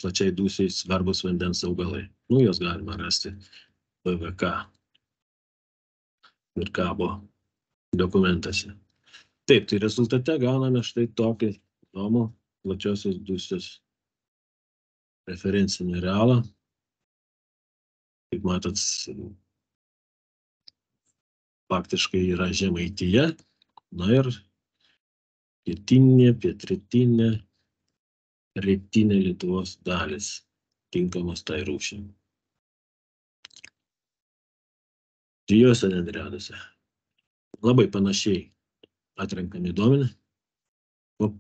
plačiai Dusiai svarbus vandens augalai. Juos galima rasti PVK ir kabo dokumentuose. Taip, tai rezultate gauname štai tokį įdomų plačiosios Dusios referencinį arealą. Kaip matot, faktiškai yra Žemaitija, na ir pietinė, pietrytinė, rytinė Lietuvos dalis tinkamos tai rūšiai. Trijose nendriadose labai panašiai atrenkami duomenys,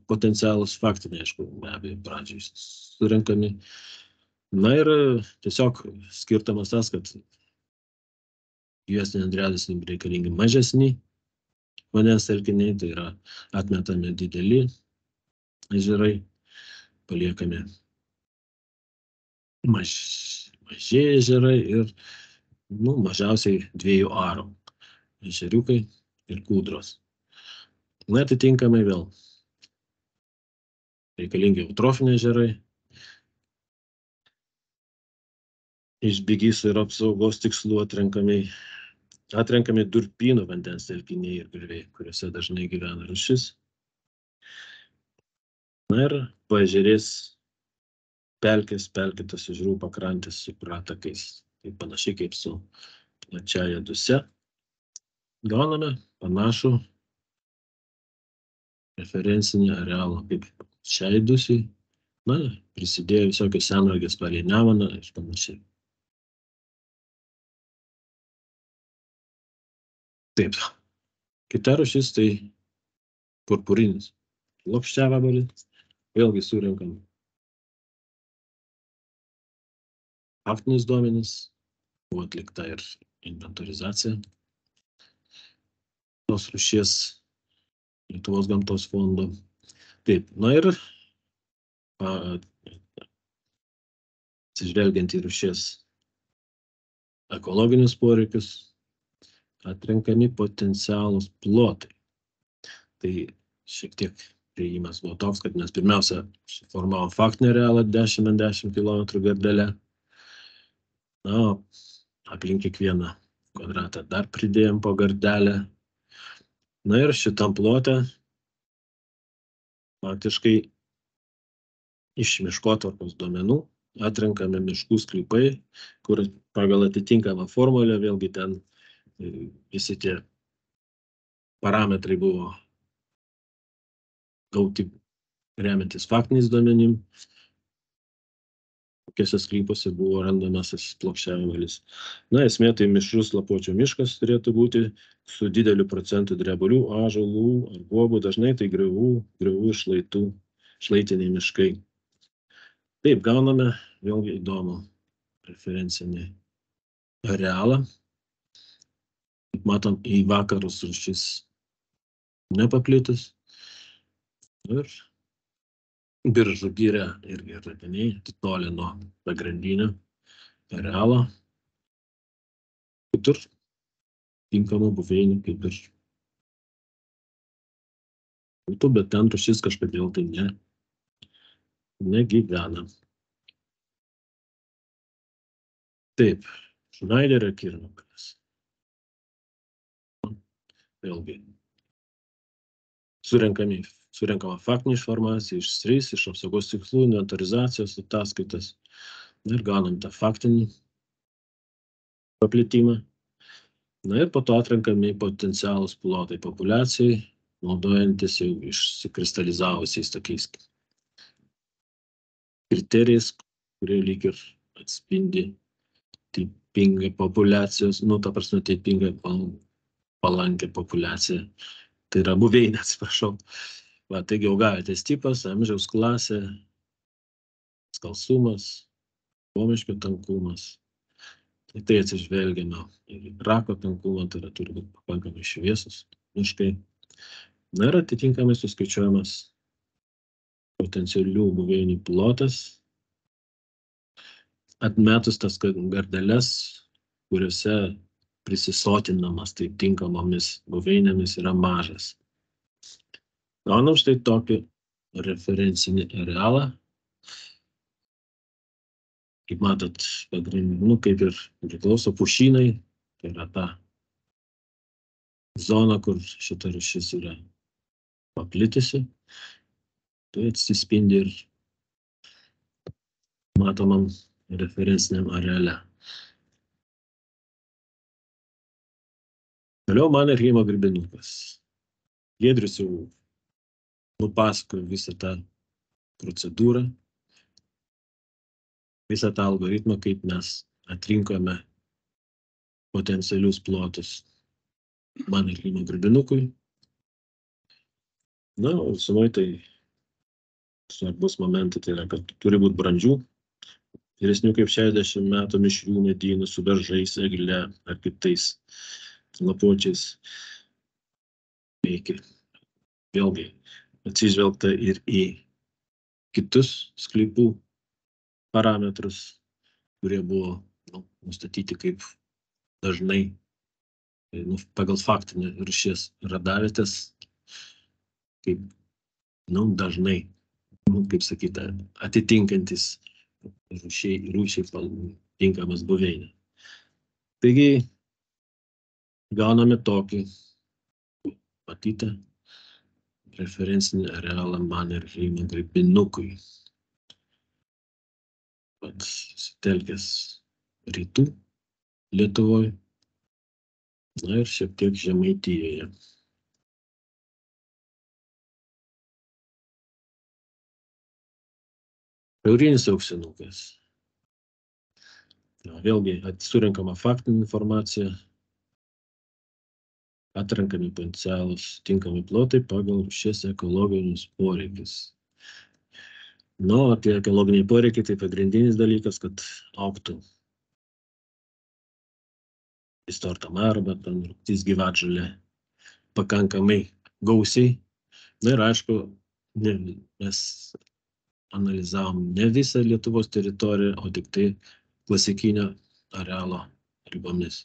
potencialūs faktiniai, aišku, be abejo, pradžiai surenkami. Na ir tiesiog skirtumas tas, kad juose nendriadose reikalingi mažesni vandens telkiniai, tai yra atmetami dideli ežerai, paliekami maži ežerai ir mažiausiai 2 arų ežeriukai ir kūdros. Na, atitinkamai vėl reikalingi eutrofiniai ežerai. Iš Bėgiso ir apsaugos tikslų atrenkami durpynų vandens telkiniai ir grioviai, kuriuose dažnai gyvena rūšis. Na ir paežerės pelkėtos ežerų pakrantės su pratakais. Tai panašiai kaip su plačiaja Dusia. Gauname panašų referencinį arealą kaip šiai Dusiai. Na, prisidėjo visokios senragės palei Nemuną ir panašiai. Taip, kita rūšis tai purpurinis lopščiavabalis. Vėlgi surenkam faktinius duomenis, buvo atlikta ir inventorizacija tos rūšies Lietuvos gamtos fondo. Taip, na ir atsižvelgiant į rūšies ekologinius poreikius, atrenkami potencialūs plotai. Tai šiek tiek priėjimas buvo toks, kad mes pirmiausia suformavom faktinę arealą 10x10 km gardelę. Na, aplink kiekvieną kvadratą dar pridėjom po gardelę. Na ir šitam plote faktiškai iš miškotvarkos duomenų atrenkami miškų sklypai, kur pagal atitinkamą formulę vėlgi ten visi tie parametrai buvo gauti remiantis faktiniais duomenim, kokiuose sklypuose buvo randamasis plokščiavalis. Na, esmė tai mišrus lapuočių miškas turėtų būti su dideliu procentu drebulių, ąžuolų ar guobų, dažnai tai griovų šlaitų, šlaitiniai miškai. Taip, gauname vėlgi įdomų referencinį arealą. Kaip matom, į vakarus rūšis nepaplitus. Ir Biržų giria irgi radiniai atitolę nuo pagrindinio arealo. Kitur tinkamų buveinių kaip ir būtų, bet ten rūšis kažkodėl tai negyvena. Taip, Šnaiderio kirmakalis. Vėlgi, surenkama faktinė informacija iš SRIS, iš apsaugos tikslų, inventorizacijos ataskaitas ir gaunam tą faktinį paplitimą. Na ir po to atrenkami potencialūs plotai populiacijai, naudojantis jau išsikristalizavusiais tokiais kriterijais, kurie lyg ir atspindi tipingą populiacijos, ta prasme tipingą palankę populiaciją. Tai yra buveinė, atsiprašau. Va, taigi augavietės tipas, amžiaus klasė, skalsumas, pomiškio tankumas. Tai atsižvelgiame ir rako tankumą, tai yra turi būti pakankamai šviesus miškai. Na ir atitinkamai suskaičiuojamas potencialių buveinių plotas, atmetus tas gardeles, kuriuose prisisotinamas taip tinkamomis buveinėmis yra mažas. Gaunam štai tokį referencinį arealą. Kaip matot, kaip ir priklauso pušynai, tai yra ta zona, kur šita rūšis yra paplitusi. Tai atsispindi ir matomam referenciniam areale. Toliau Mannerheimo grybinukas. Giedrius jau nupasakojo visą tą procedūrą, visą tą algoritmą, kaip mes atrinkome potencialius plotus Mannerheimo grybinukui. Na, o sumai tai svarbus momentai, tai yra, kad turi būti brandžių, vyresnių kaip 60 metų mišrių medynų su beržais, egle ar kitais lapuočiais. Vėlgi atsižvelgta ir į kitus sklypų parametrus, kurie buvo nustatyti kaip dažnai pagal faktinę rūšies radavietės, kaip dažnai, kaip sakyta, atitinkantis rūšiai tinkamas buveinė. Taigi gauname tokį matytą referencinį arealą Mannerheimo grybinukui. Sutelkęs rytų Lietuvoje, na ir šiek tiek Žemaitijoje. Šiaurinis auksinukas. Vėlgi surenkama faktinė informacija, atrenkami potencialūs tinkami plotai pagal rūšies ekologinius poreikius. O tie ekologiniai poreikiai tai pagrindinis dalykas, kad augtų istortam arba rūgtis gyvatžolė pakankamai gausiai. Na ir aišku, mes analizavom ne visą Lietuvos teritoriją, o tik tai klasikinio arealo ribomis.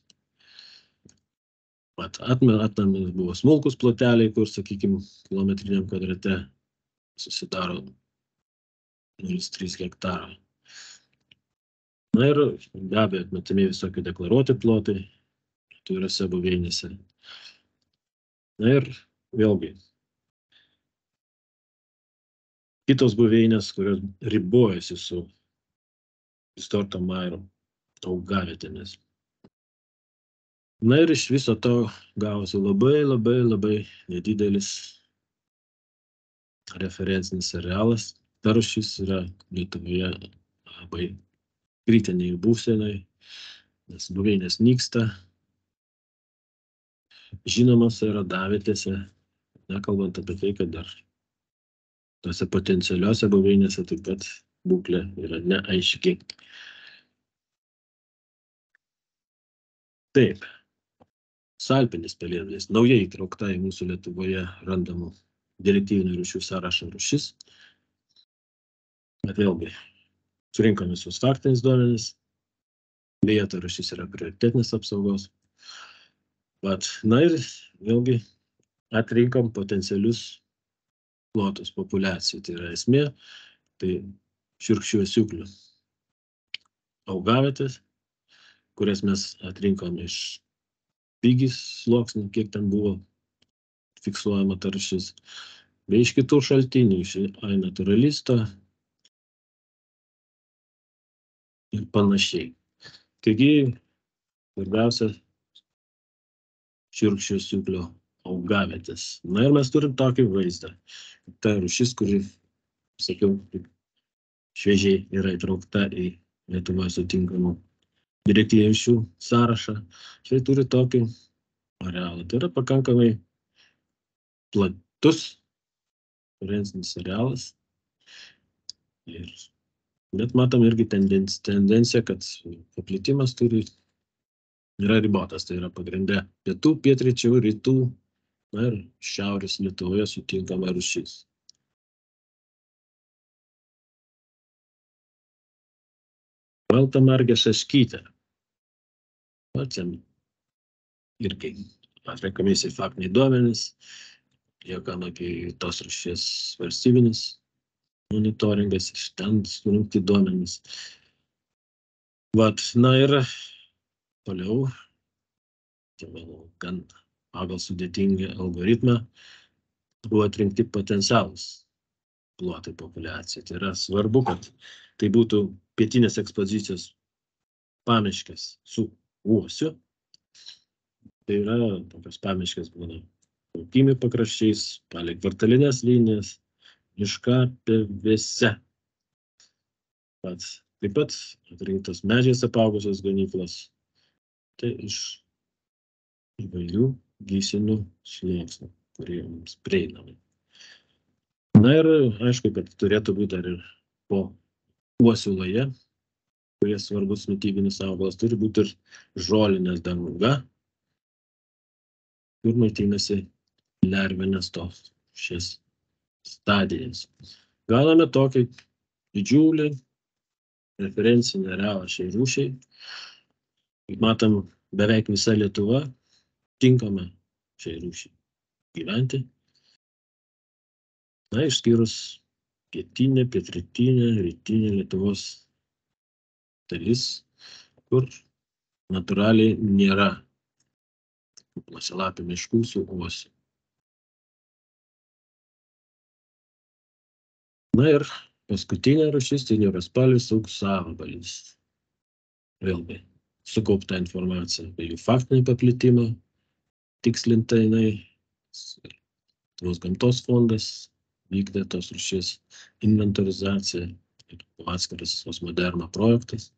Atnamis buvo smulkus ploteliai, kur, sakykime, kilometriniam kvadrate susidaro 0,3 hektaro. Na ir be abejo atmetami visokie deklaruoti plotai įvairiose buveinėse. Na ir vėlgi kitos buveinės, kurios ribojasi su Storto Mairo augavietėmis. Na ir iš viso to gavosi labai nedidelis referencinis arealas. Ta rūšis yra Lietuvoje labai kritinėje būsenoje, nes buveinės nyksta. Žinomas yra radavietėse, nekalbant apie tai, kad dar tose potencialiuose buveinėse taip pat būklė yra neaiški. Taip, salpinis pelėdnalis naujai įtraukta į mūsų Lietuvoje randamų direktyvinių rūšių sąrašą rūšis. Bet vėlgi, surinkome visus faktinius duomenis, beje, ta rūšis yra prioritetinės apsaugos. Na ir vėlgi atrinkom potencialius plotus populiacijų. Tai yra esmė, tai šiurkščių asiūklių augavietės, kurias mes atrinkom iš pigis sluoksnių, kiek ten buvo fiksuojama ta rūšis, bei iš kitų šaltinių, iš iNaturalist ir panašiai. Taigi, svarbiausia, šiurkščių asiūklių augavietės. Na ir mes turim tokį vaizdą. Ta rūšis, kuri, sakiau, šviežiai yra įtraukta į Lietuvoje sutinkamų direktyvinių rūšių sąrašą. Štai turi tokį arealą. Tai yra pakankamai platus referencinis arealas. Bet matom irgi tendenciją, kad paplitimas yra ribotas. Tai yra pagrinde pietų, pietryčių, rytų, na ir šiaurės Lietuvoje sutinkama rūšis. Baltamargė šaškytė. Čia irgi atrenkami faktiniai duomenys, liekama apie tos rūšies valstybinis monitoringas, iš ten surinkti duomenys. Na ir toliau, gan pagal sudėtingą algoritmą, buvo atrinkti potencialūs plotai populiacijai. Tai yra svarbu, kad tai būtų pietinės ekspozicijos pamiškės su uosiu. Tai yra tokios pamiškės būna laukimi pakraščiais, palei kvartalinės linijas, miškapėvėse. Taip pat atrinktos medžiais apaugusios ganyklos. Tai iš įvairių gysinių sluoksnių, kurie mums prieinami. Na ir aišku, kad turėtų būti dar ir po uosių laja, kurie svarbus mitybinis augalas, turi būti ir žolinės danga, kur maitinasi lervinės tos šias stadijas. Gauname tokį didžiulį referencinį arealą šiai rūšiai. Kaip matom, beveik visa Lietuva tinkama šiai rūšiai gyventi. Na, išskyrus pietinė, pietrytinė, rytinė Lietuvos dalis, kur natūraliai nėra plasialapių miškų su uosiu. Na ir paskutinė rūšis tai niauraspalvis auksavabalis. Vėlgi, sukaupta informacija apie jų faktinį paplitimą, tikslinta jinai, Lietuvos gamtos fondas vykdė tos rūšies inventorizaciją ir atskiras Osmoderma projektas.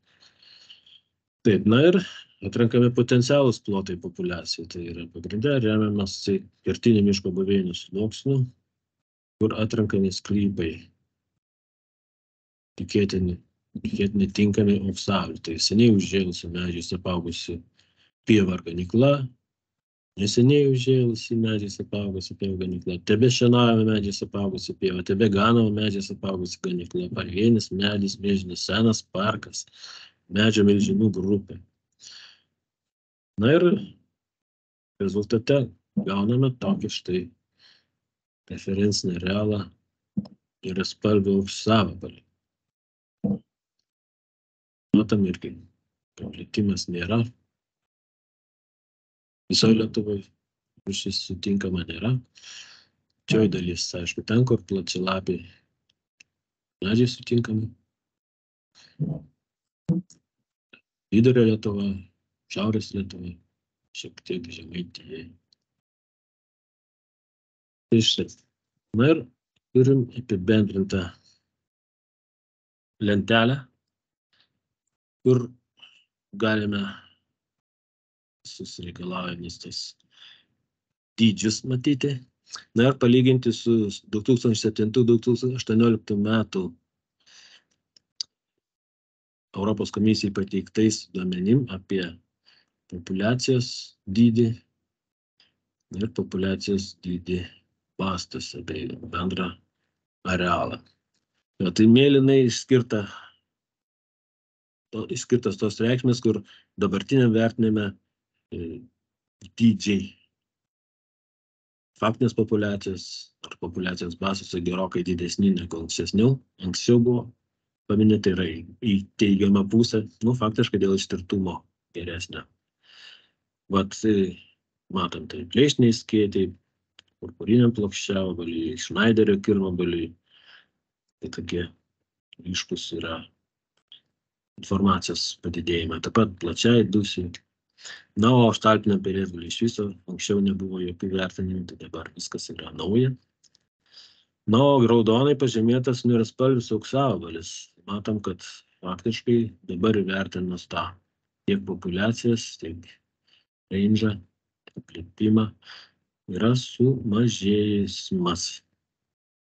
Taip, na ir atrenkami potencialūs plotai populiacijai. Tai yra pagrinde remiamas kertinių miško buveinių sluoksnių, kur atrenkami sklypai tikėtini tinkami auksavaliui. Tai seniai užžėlusi medžiais apaugusi pieva ar ganykla, Neseniai užžėlusi medžiais apaugusi pievų ganykla, tebe šienaujama medžiais apaugusi pieva, tebe ganama medžiais apaugusi ganykla, pavienis medis milžinis, senas parkas, medžio milžinų grupė. Na ir rezultate gauname tokį štai referencinį arealą ir spalvių sąvabalį. Matom irgi, paplitimas nėra. Visoje Lietuvoje rūšis sutinkama nėra. Didžioji dalis, aišku, ten, kur plačialapiai medžiai sutinkami. Vidurio Lietuva, Šiaurės Lietuva, šiek tiek Žemaitijai. Tai štai. Na ir turim apibendrintą lentelę, kur galime susireikalaujamis tais dydžius matyti. Na ir palyginti su 2007-2018 metų Europos komisijai pateiktais duomenim apie populiacijos dydį ir populiacijos dydį mastuose bei bendrą arealą. Tai mėlynai išskirtas tos reikšmės, kur dabartiniam vertinime dydžiai faktinės populiacijos ar populiacijos mastose gerokai didesni negu anksčiau buvo paminėti, yra į teigiamą pusę, faktiškai dėl ištirtumo geresnio. Vat matom, tai plėšniai skėčiai, purpuriniam plokščiavabaliui, Šnaiderio kirmabaliui, tai tokie ryškus yra informacijos padidėjimai, taip pat plačiai dusiai. Na, o štalpiniam pelėdgaliui iš viso anksčiau nebuvo jokių vertinimų, tai dabar viskas yra nauja. Na, o raudonai pažymėtas niūriaspalvis auksavabalis. Matom, kad faktiškai dabar įvertinus tą tiek populiacijas, tiek range'ą, plitimą, yra sumažėjimas.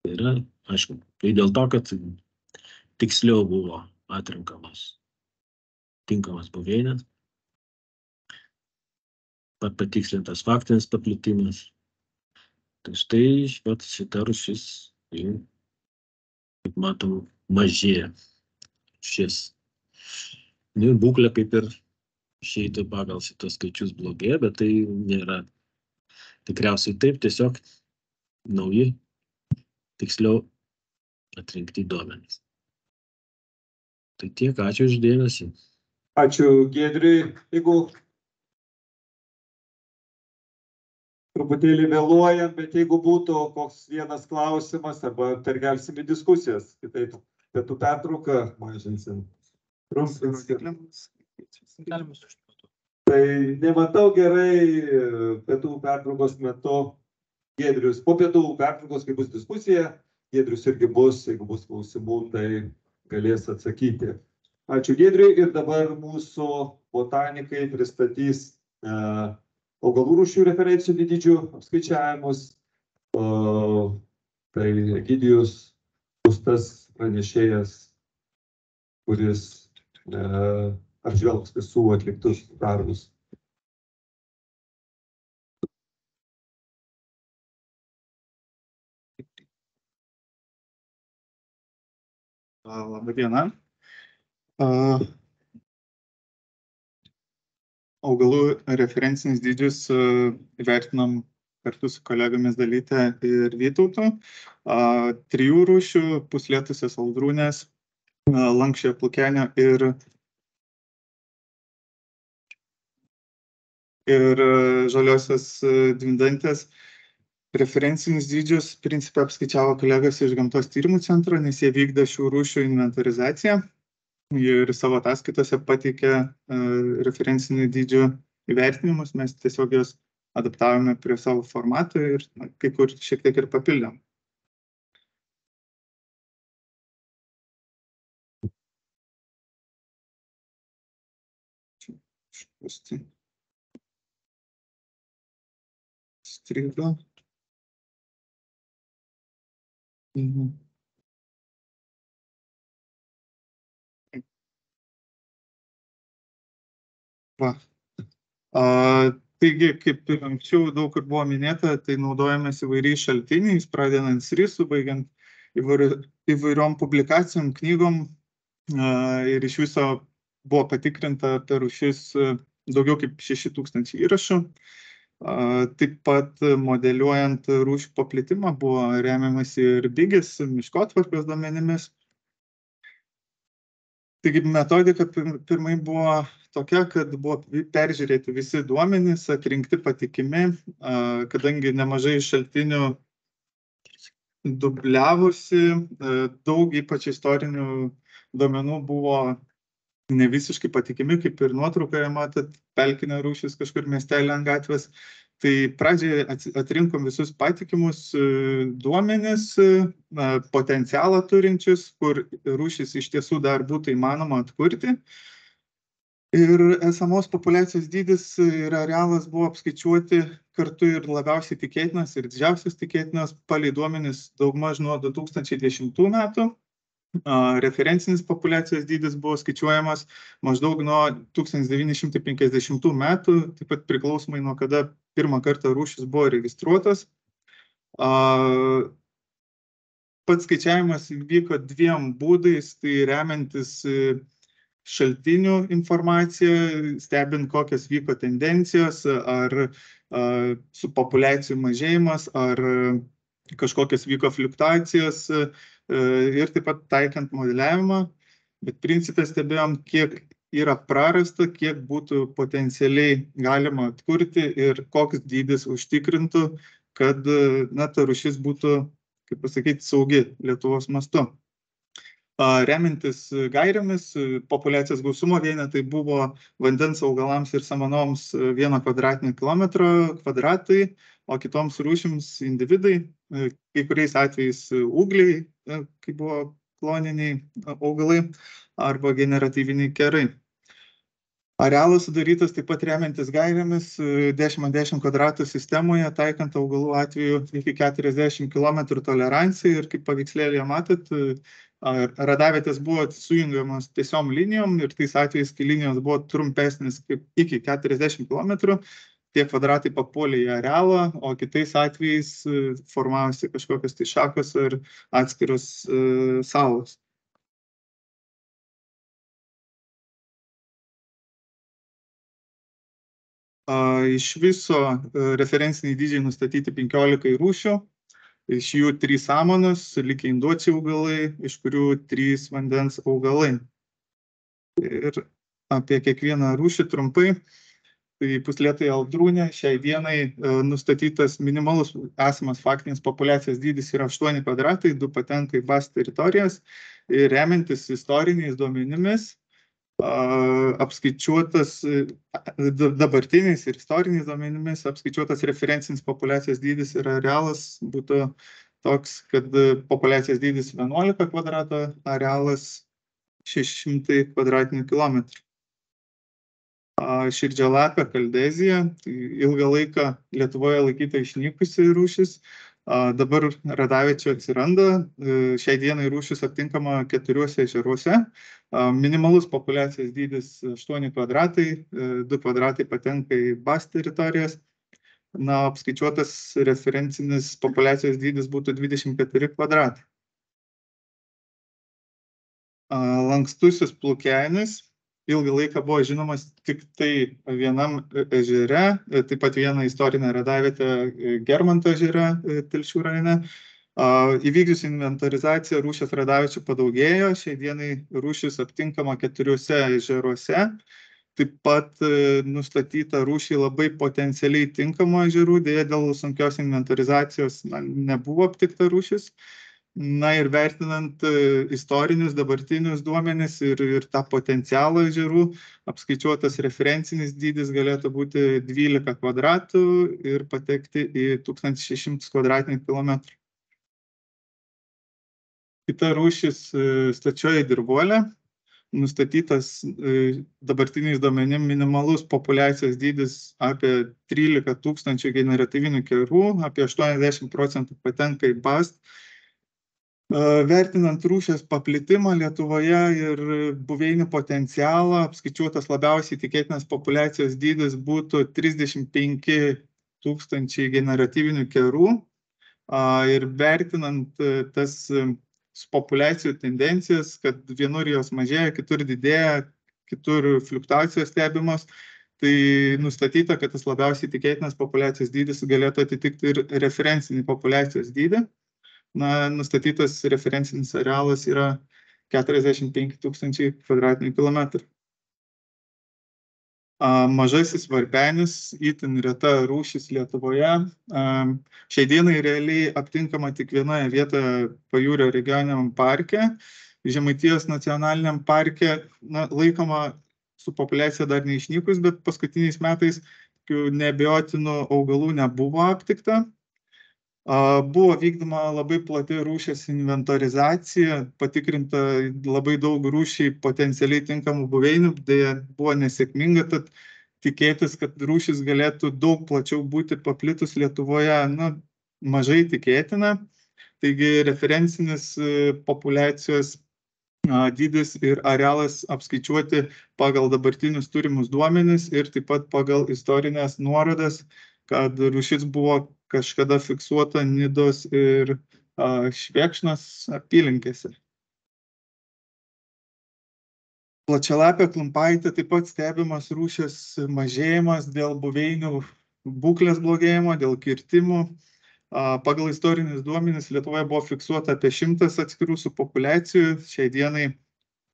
Tai yra, aišku, tai dėl to, kad tiksliau buvo atrinkamas tinkamas buveinės, patikslintas faktinis paplitimas. Tai štai šita rūšis, kaip matom, mažėja. Šis būklė kaip ir išeitų pagal šitos skaičius blogėja, bet tai nėra tikriausiai taip, tiesiog nauji, tiksliau atrinkti duomenys. Tai tiek, ačiū už dėmesį. Ačiū Giedriui. Jeigu truputėlį vėluojam, bet jeigu būtų koks vienas klausimas, arba perkelsim į diskusijas, kitaip pietų pertrauką mažinsim. Tai nematau gerai pietų pertraukos metu Giedrius. Po pietų pertraukos, kai bus diskusija, Giedrius irgi bus, jeigu bus klausimų, tai galės atsakyti. Ačiū Giedriui ir dabar mūsų botanikai pristatys augalų rūšių referencijų dydžių apskaičiavimus. Tai Egidijus bus tas pranešėjas, kuris apžvelgs visų atliktus darbus. Labą dieną. Augalų referencinius dydžius įvertinom kartu su kolegomis Dalyte ir Vytautu. 3 rūšių - puslietusės aldrūnės, lankščiojo plukenio ir žaliosios dvindantės referencinius dydžius principe apskaičiavo kolegos iš Gamtos tyrimų centro, nes jie vykdė šių rūšių inventorizaciją ir savo ataskaitose pateikė referencinių dydžių įvertinimus. Mes tiesiog juos adaptavome prie savo formato ir kai kur šiek tiek ir papildėm. Strigo. Va. Taigi, kaip ir anksčiau daug kur buvo minėta, tai naudojamės įvairiais šaltiniais, pradedant SRIS, baigiant įvairiom publikacijom, knygom. Ir iš viso buvo patikrinta per rūšis daugiau kaip 6000 įrašų. Taip pat modeliuojant rūšių paplitimą buvo remiamasi ir BIGIS miškotvarkos duomenimis. Taigi metodika pirmai buvo tokia, kad buvo peržiūrėti visi duomenys, atrinkti patikimi, kadangi nemažai šaltinių dubliavosi, daug ypač istorinių duomenų buvo ne visiškai patikimi, kaip ir nuotraukoje matot, pelkinė rūšis kažkur miestelė ant gatvės. Tai pradžioje atrinkom visus patikimus duomenis, potencialą turinčius, kur rūšis iš tiesų dar būtų įmanoma atkurti. Ir esamos populiacijos dydis ir arealas buvo apskaičiuoti kartu ir labiausiai tikėtinas ir didžiausias tikėtinas palei duomenis daugmaž nuo 2010 metų. Referencinis populiacijos dydis buvo skaičiuojamas maždaug nuo 1950 metų, taip pat priklausomai nuo kada pirmą kartą rūšis buvo registruotas. Pats skaičiavimas vyko dviem būdais, tai remiantis šaltinių informaciją, stebint kokios vyko tendencijos, ar su populiacijų mažėjimas, ar kažkokios vyko fliuktuacijos, ir taip pat taikant modeliavimą, bet principe stebėjom, kiek yra prarasta, kiek būtų potencialiai galima atkurti ir koks dydis užtikrintų, kad ta rūšis būtų, kaip pasakyti, saugi Lietuvos mastu. Remiantis gairėmis, populiacijos gausumo vienetai buvo vandens augalams ir samanoms 1 kvadratinio kilometro kvadratai, o kitoms rūšims individai, kai kuriais atvejais ūgliai, kai buvo kloniniai augalai arba generatyviniai kerai. Arealas sudarytas taip pat remiantis gairėmis 10x10 kvadratų sistemoje, taikant augalų atveju iki 40 km toleranciją ir kaip paveikslėlėje matot, radavietės buvo sujungiamos tiesiom linijom ir tais atvejais, kai linijos buvo trumpesnis kaip iki 40 km, tie kvadratai papuolė į arealą, o kitais atvejais formavosi kažkokios tai šakos ir atskiros salos. Iš viso referenciniai dydžiai nustatyti 15 rūšių, iš jų 3 samanos, likę induočiai augalai, iš kurių 3 vandens augalai. Ir apie kiekvieną rūšį trumpai. Tai puslėtai aldrūnė šiai dienai nustatytas minimalus esamas faktinis populiacijos dydis yra 8 kvadratai, 2 patenka į BAS teritorijas ir remiantis istoriniais duomenimis apskaičiuotas dabartiniais ir istoriniais duomenimis apskaičiuotas referencinis populiacijos dydis ir arealas būtų toks, kad populiacijos dydis 11 kvadrato, arealas 600 kvadratinių kilometrų. Širdžialapė kaldezija, tai ilgą laiką Lietuvoje laikyta išnykusi rūšis, dabar radaviečių atsiranda, šiai dienai rūšis aptinkama 4 ežeruose, minimalus populiacijos dydis 8 kvadratai, 2 kvadratai patenka į BAS teritorijas, apskaičiuotas referencinis populiacijos dydis būtų 24 kvadratai. Lankstusis Plukenis ilgą laiką buvo žinomas tik tai vienam ežere, taip pat vieną istorinę radavietę Germanto ežere Telšių rajone. Įvykdžius inventorizaciją rūšies radaviečių padaugėjo, šiai dienai rūšis aptinkama 4 ežeruose. Taip pat nustatyta rūšiai labai potencialiai tinkamo ežerų, deja dėl sunkios inventorizacijos nebuvo aptikta rūšis. Ir vertinant istorinius dabartinius duomenis ir tą potencialą ežerų, apskaičiuotas referencinis dydis galėtų būti 12 kvadratų ir patekti į 1600 kvadratinių kilometrų. Kita rūšis stačioji dirvuolė, nustatytas dabartiniais duomenim minimalus populiacijos dydis apie 13 000 generatyvinių kerų, apie 80% patenka į BAS. Vertinant rūšies paplitimą Lietuvoje ir buveinių potencialą, apskaičiuotas labiausiai tikėtinas populiacijos dydis būtų 35 tūkstančiai generatyvinių kerų. Ir vertinant tas populiacijų tendencijas, kad vienur jos mažėja, kitur didėja, kitur fliuktuacijos stebimos, tai nustatyta, kad tas labiausiai tikėtinas populiacijos dydis galėtų atitikti ir referencinį populiacijos dydį. Nustatytas referencinis arealas yra 45 tūkstančiai kvadratinių kilometrų. Mažasis varpenis, itin reta rūšis Lietuvoje. Šiai dienai realiai aptinkama tik vienoje vietoje Pajūrio regioniniam parke. Žemaitijos nacionaliniam parke laikoma su populiacija dar neišnykus, bet paskutiniais metais neabejotinų augalų nebuvo aptikta. Buvo vykdoma labai plati rūšies inventorizacija, patikrinta labai daug rūšiai potencialiai tinkamų buveinių, deja buvo nesėkminga, tad tikėtis, kad rūšis galėtų daug plačiau būti paplitus Lietuvoje, mažai tikėtina. Taigi referencinis populiacijos dydis ir arealas apskaičiuoti pagal dabartinius turimus duomenis ir taip pat pagal istorinės nuorodas, kad rūšis buvo kažkada fiksuota Nidos ir Švėkšnos apylinkėse. Plačialapė klumpaitė taip pat stebimas rūšies mažėjimas dėl buveinių būklės blogėjimo, dėl kirtimų. Pagal istorinius duomenis Lietuvoje buvo fiksuota apie 100 atskirų subpopuliacijų, šiai dienai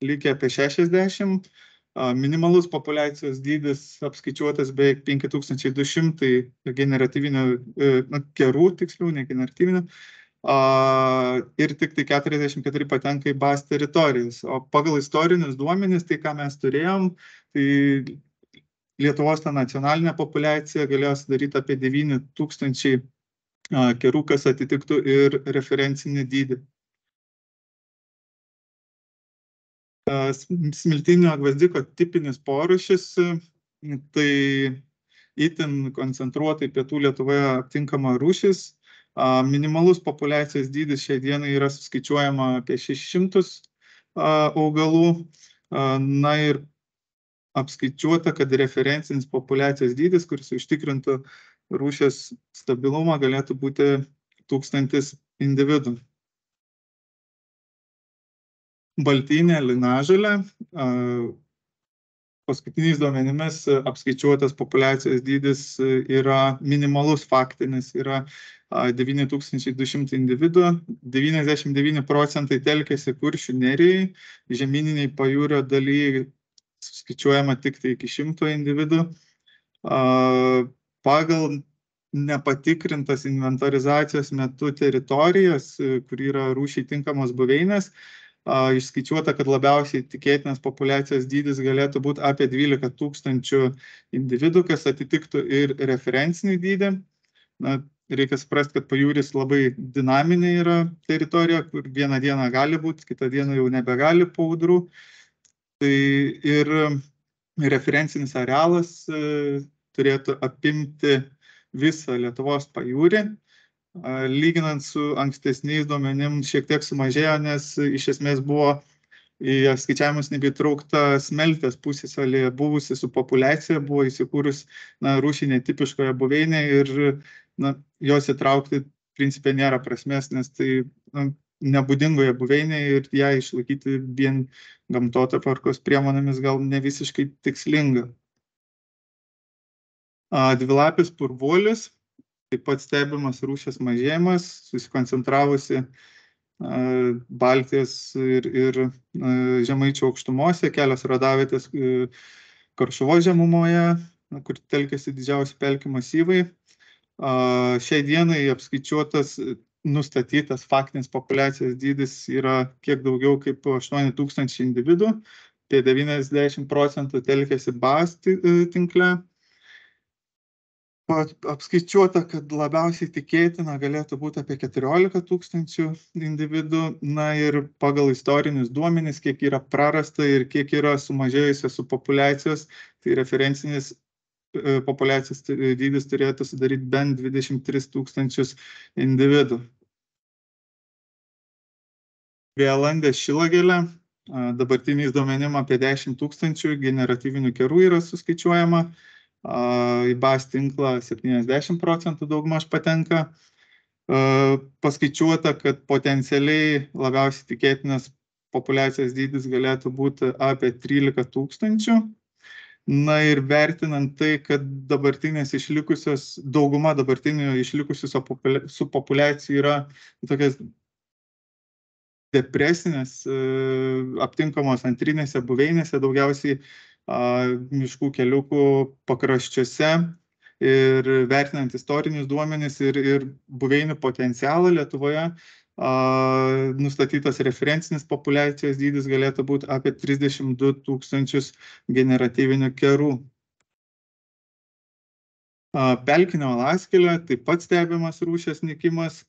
likę apie 60. Minimalus populiacijos dydis apskaičiuotas beveik 5200 generatyvinių kerų, tiksliau, ne generatyvinių, ir tik tai 44 patenka į BAS teritorijas. O pagal istorinius duomenis, tai ką mes turėjom, tai Lietuvos nacionalinė populiacija galėjo sudaryti apie 9000 kerų, kas atitiktų ir referencinį dydį. Smiltinio gvazdiko tipinis porūšis, tai itin koncentruotai pietų Lietuvoje aptinkama rūšis. Minimalus populiacijos dydis šiai dienai yra suskaičiuojama apie 600 augalų. Ir apskaičiuota, kad referencinis populiacijos dydis, kuris užtikrintų rūšies stabilumą, galėtų būti 1000 individų. Baltynė linažolė, paskutiniais duomenimis apskaičiuotas populiacijos dydis yra minimalus faktinis, yra 9200 individų, 99% telkėsi Kuršių nerijai, žemyniniai Pajūrio dalyje skaičiuojama tik tai iki 100 individų. Pagal nepatikrintas inventorizacijos metu teritorijas, kur yra rūšiai tinkamos buveinės, išskaičiuota, kad labiausiai tikėtinas populiacijos dydis galėtų būti apie 12 000 individų, kas atitiktų ir referencinį dydį. Reikia suprasti, kad Pajūris labai dinaminė yra teritorija, kur vieną dieną gali būti, kitą dieną jau nebegali po audrų. Tai ir referencinis arealas turėtų apimti visą Lietuvos Pajūrį. Lyginant su ankstesniais duomenim šiek tiek sumažėjo, nes iš esmės buvo į skaičiavimus nebeįtraukta Smeltės pusiasalyje buvusi subpopuliacija, buvo įsikūrus rūšiai netipiškoje buveinėje ir jos įtraukti principe nėra prasmės, nes tai nebūdingoje buveinėje ir ją išlaikyti vien gamtotvarkos priemonėmis gal ne visiškai tikslinga. Dvilapis purvuolis. Taip pat stebimas rūšies mažėjimas, susikoncentravusi Baltijos ir Žemaičių aukštumose, kelios radavietės Karšuvos žemumoje, kur telkėsi didžiausi pelkių masyvai. Šiai dienai apskaičiuotas, nustatytas faktinis populiacijos dydis yra kiek daugiau kaip 8000 individų, apie 90% telkėsi BAS tinkle. Apskaičiuota, kad labiausiai tikėtina galėtų būti apie 14 000 individų. Ir pagal istorinius duomenis, kiek yra prarasta ir kiek yra sumažėjusios subpopuliacijos, tai referencinis populiacijos dydis turėtų sudaryti bent 23 000 individų. Vėlandės Šilagėlė, dabartiniais duomenim apie 10 000 generatyvinių kerų yra suskaičiuojama, į BAS tinklą 70% daugmaž patenka. Paskaičiuota, kad potencialiai labiausiai tikėtinas populiacijos dydis galėtų būti apie 13 000. Na ir vertinant tai, kad dauguma dabartinių išlikusių su populiacija yra tokias depresinės, aptinkamos antrinėse buveinėse, daugiausiai miškų keliukų pakraščiuose, ir vertinant istorinius duomenis ir buveinių potencialą Lietuvoje, nustatytas referencinis populiacijos dydis galėtų būti apie 32 000 generatyvinių kerų. Pelkinio alaskėlio taip pat stebimas rūšies nykimas.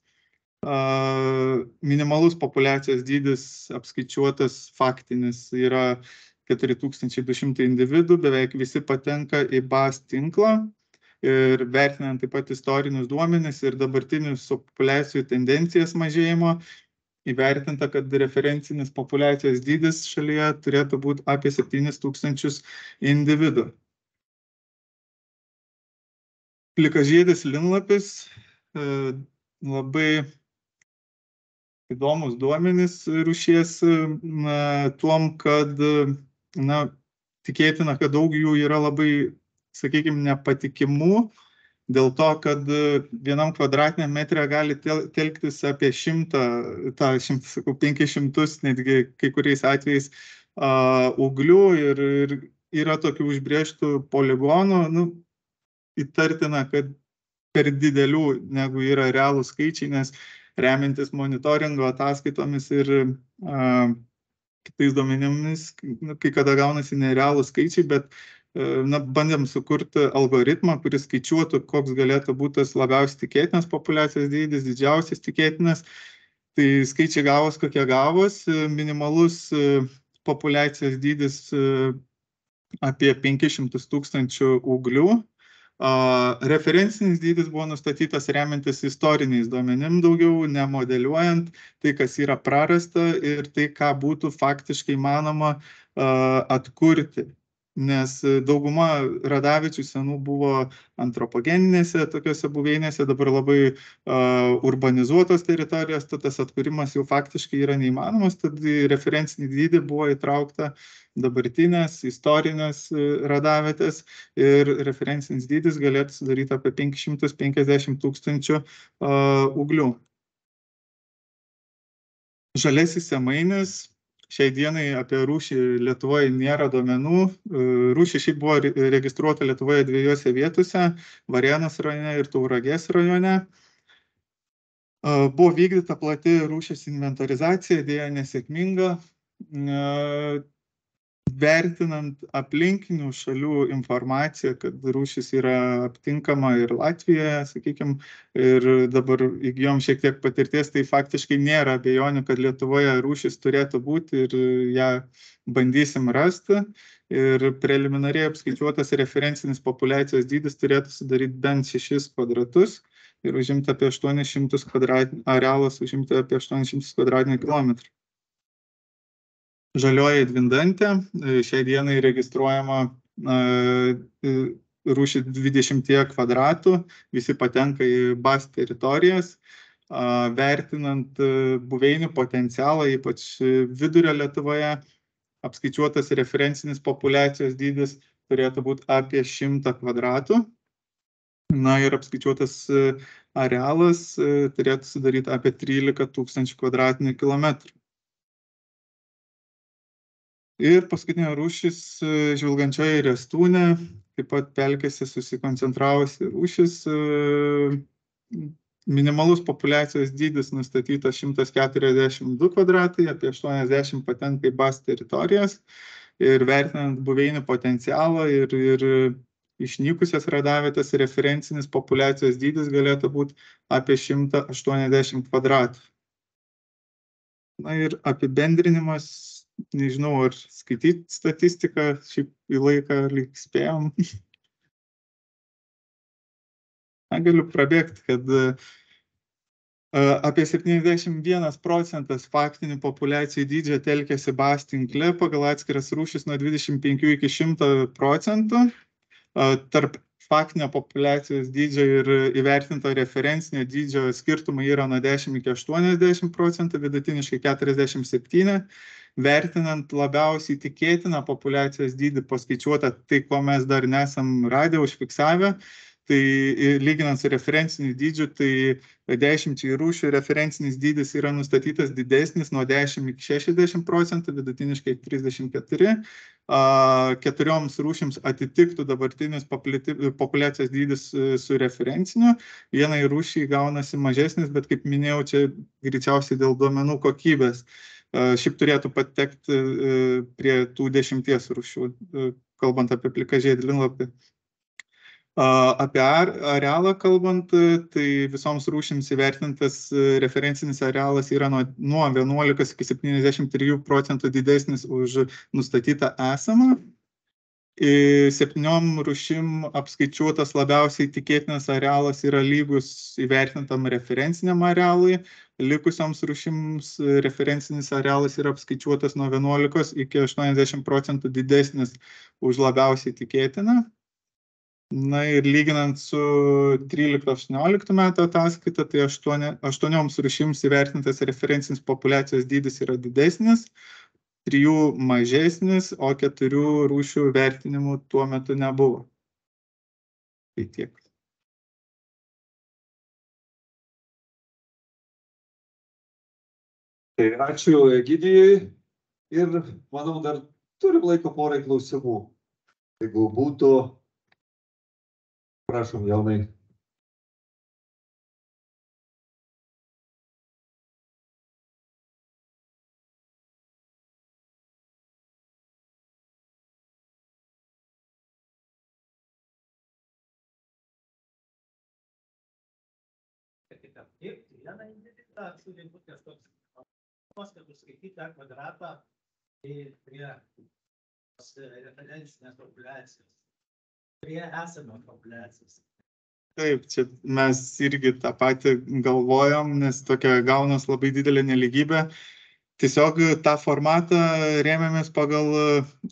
Minimalus populiacijos dydis apskaičiuotas faktinis yra 4200 individų, beveik visi patenka į BAS tinklą. Ir vertinant taip pat istorinius duomenis ir dabartinius populiacijų tendencijas mažėjimo, įvertinta, kad referencinis populiacijos dydis šalyje turėtų būti apie 7000 individų. Plikažiedis linlapis, labai įdomus duomenys rūšies tuom, kad tikėtina, kad daug jų yra labai, sakykime, nepatikimų, dėl to, kad vienam kvadratiniam metre gali telktis apie 500, netgi kai kuriais atvejais ūglių, ir yra tokių užbrėžtų poligonų, įtartina, kad per didelių, negu yra realūs skaičiai, nes remiantis monitoringo ataskaitomis ir kitais duomenimis, kai kada gaunasi nerealūs skaičiai, bet bandėm sukurti algoritmą, kuris skaičiuotų, koks galėtų būti tas labiausiai tikėtinas populiacijos dydis, didžiausias tikėtinas. Tai skaičiai gavos, kokie gavos. Minimalus populiacijos dydis apie 500 000 ūglių. Referencinis dydis buvo nustatytas remiantis istoriniais duomenim daugiau, nemodeliuojant tai, kas yra prarasta ir tai, ką būtų faktiškai manoma atkurti. Nes dauguma radaviečių senų buvo antropogeninėse tokiose buveinėse, dabar labai urbanizuotos teritorijos, tad tas atkūrimas jau faktiškai yra neįmanomas, tad į referencinį dydį buvo įtraukta dabartinės istorinės radavietės ir referencinis dydis galėtų sudaryti apie 550 000 ūglių. Žaliasis semainis. Šiai dienai apie rūšį Lietuvoje nėra duomenų. Rūšį šiaip buvo registruota Lietuvoje dviejose vietose, Varėnos rajone ir Tauragės rajone. Buvo vykdyta plati rūšies inventorizacija, dėja nesėkminga. Vertinant aplinkinių šalių informaciją, kad rūšis yra aptinkama ir Latvijoje, sakykime, ir dabar įgijom šiek tiek patirties, tai faktiškai nėra abejonių, kad Lietuvoje rūšis turėtų būti ir ją bandysim rasti. Ir preliminariai apskaičiuotas referencinis populiacijos dydis turėtų sudaryti bent 6 kvadratus ir užimti apie 800 arealas, užimti apie 800 kvadratinių kilometrų. Žalioji dvindantė, šiai dienai registruojama rūšį 20 kvadratų, visi patenka į BAS teritorijas, vertinant buveinių potencialą, ypač vidurio Lietuvoje, apskaičiuotas referencinis populiacijos dydis turėtų būti apie 100 kvadratų. Na ir apskaičiuotas arealas turėtų sudaryti apie 13 000 kvadratinių kilometrų. Ir paskutinė rūšis žvilgančioji restūnė, taip pat pelkėse susikoncentravusi rūšis. Minimalus populiacijos dydis nustatytas 142 kvadratai, apie 80 patenka į BAS teritorijas. Ir vertinant buveinių potencialą ir išnykusias radavietės, referencinis populiacijos dydis galėtų būti apie 180 kvadratų. Na ir apibendrinimas. Nežinau, ar skaityti statistiką, šiaip į laiką lyg spėjom. Galiu prabėgti, kad Apie 71% faktinių populiacijų dydžio telkėsi BAS tinkle pagal atskiras rūšis nuo 25 iki 100%. Tarp faktinio populiacijos dydžio ir įvertinto referencinio dydžio skirtumai yra nuo 10 iki 80%, vidutiniškai 47%. Vertinant labiausiai tikėtiną populiacijos dydį paskaičiuotą, tai ko mes dar nesam radę, užfiksavę, tai lyginant su referenciniu dydžiu, tai 10 rūšių referencinis dydis yra nustatytas didesnis nuo 10 iki 60%, vidutiniškai 34%. 4 rūšims atitiktų dabartinis populiacijos dydis su referenciniu. Vienai rūšiai gaunasi mažesnis, bet kaip minėjau, čia greičiausiai dėl duomenų kokybės. Šiaip turėtų patekti prie tų 10 rūšių, kalbant apie plikažiedį linlapį. Apie arealą kalbant, tai visoms rūšims įvertintas referencinis arealas yra nuo 11 iki 73% didesnis už nustatytą esamą. 7 rūšim apskaičiuotas labiausiai tikėtinas arealas yra lygus įvertintam referenciniam arealui. Likusioms rūšims referencinis arealas yra apskaičiuotas nuo 11 iki 80% didesnis už labiausiai tikėtiną. Na ir lyginant su 13-18 metų ataskaita, tai 8 rūšims įvertintas referencinis populiacijos dydis yra didesnis, 3 mažesnis, o 4 rūšių vertinimų tuo metu nebuvo. Tai tiek. Tai ačiū Egidijui ir manau dar turim laiko porai klausimų. Jeigu būtų, prašom, Jaunai. Kad užskaityti tą kvadratą prie referencinės populiacijos, prie esamos populiacijos. Taip, čia mes irgi tą patį galvojom, nes tokia gaunas labai didelė nelygybė. Tiesiog tą formatą rėmėmės pagal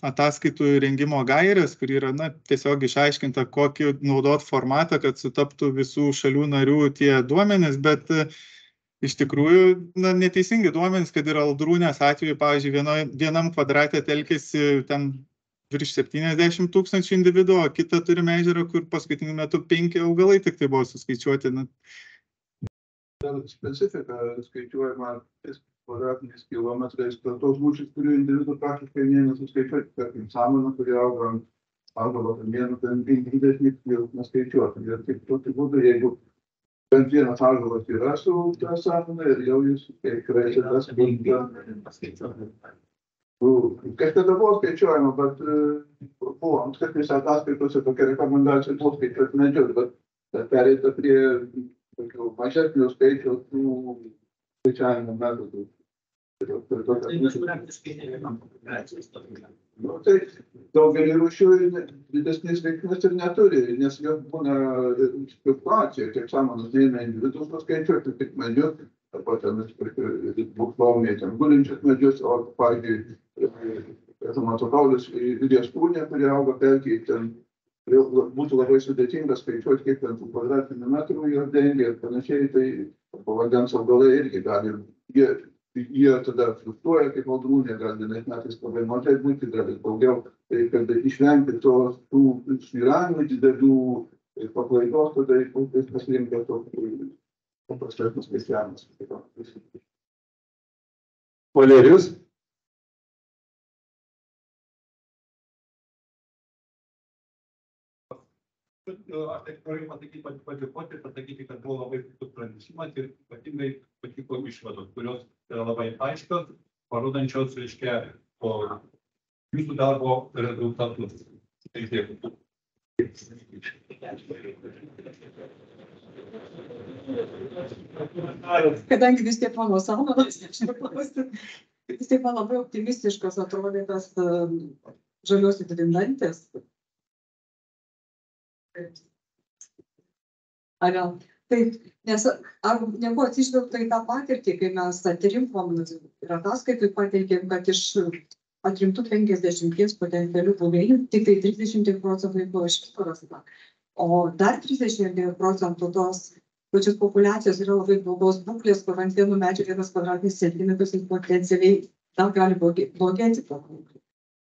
ataskaitų rengimo gairės, kur yra tiesiog išaiškinta, kokį naudot formatą, kad sutaptų visų šalių narių tie duomenys, bet iš tikrųjų neteisingi duomenys, kad ir Aldrūnės atveju, pavyzdžiui, vienam kvadrate telkėsi ten virš 70 000 individų, o kitą turime ežerą, kur paskutiniu metu 5 augalai tik tai buvo suskaičiuoti. Specifika skaičiuojama kvadratiniais kilometrais, tos rūšys, kurių individų praktiškai nesuskaičiuoti, tarkim, samaną, kurie auga ant augalo kamienų, ten 20 jau neskaičiuoti. Ir tik tokiu būdu, jeigu bent vienas augalas yra su tą samaną ir jau jūs tikrai šitas paskaičiuoti. Kažkada buvo skaičiuojama, bet buvo ankstesnėse ataskaitose tokia rekomendacija buvo skaičiuoti medžius, bet pereita prie tokių mažesnių skaičių tų skaičiavimo metodų. Tai mes praktiškai nevienam populiacijos tokia. Tai daugelį rūšių didesnės reikmės ir neturi, nes jos būna fluktuacija, kiek samanos neina individus paskaičiuoti, tik medžius, arba ten buklaumė ten gulinčius medžius, o, pavyzdžiui, Matokaulis rieškūnė, kurie auga pelkėj, ten būtų labai sudėtinga skaičiuoti, kiek ten tų kvadratinių metrų jie dengia ir panašiai, tai vandens augalai irgi gali, jie tada fluktuoja kaip Aldrūnė, gali vienais metais labai mažai būti, gali daugiau, tai kad išvengti tų svyravimų didelių paklaidos, tada pasirinkti tokį paprastesnis skaičiavimas. Valerijus? Aš tik noriu pasakyti, kad buvo labai puikus pranešimas ir ypatingai patiko išvados, kurios yra labai aiškios, parodančios, reiškia, jūsų darbo rezultatus. Tai tiek. Kadangi vis tiek mano sąmonės, vis tiek man labai optimistiškas atrodė tas žalios dvindantės. Ar Taip, nes ar nebuvo atsižvelgta į tą patirtį, kai mes atrinkom ir ataskaitai pateikėm, kad iš atrinktų 50 potencialių buveinių, tik tai 30% buvo iš viso rasta. O dar 30% tos pačios populiacijos yra labai blogos būklės, kur ant vieno medžio 1 kvadratinis centimetras ir potencialiai dar gali blogėti po būklė.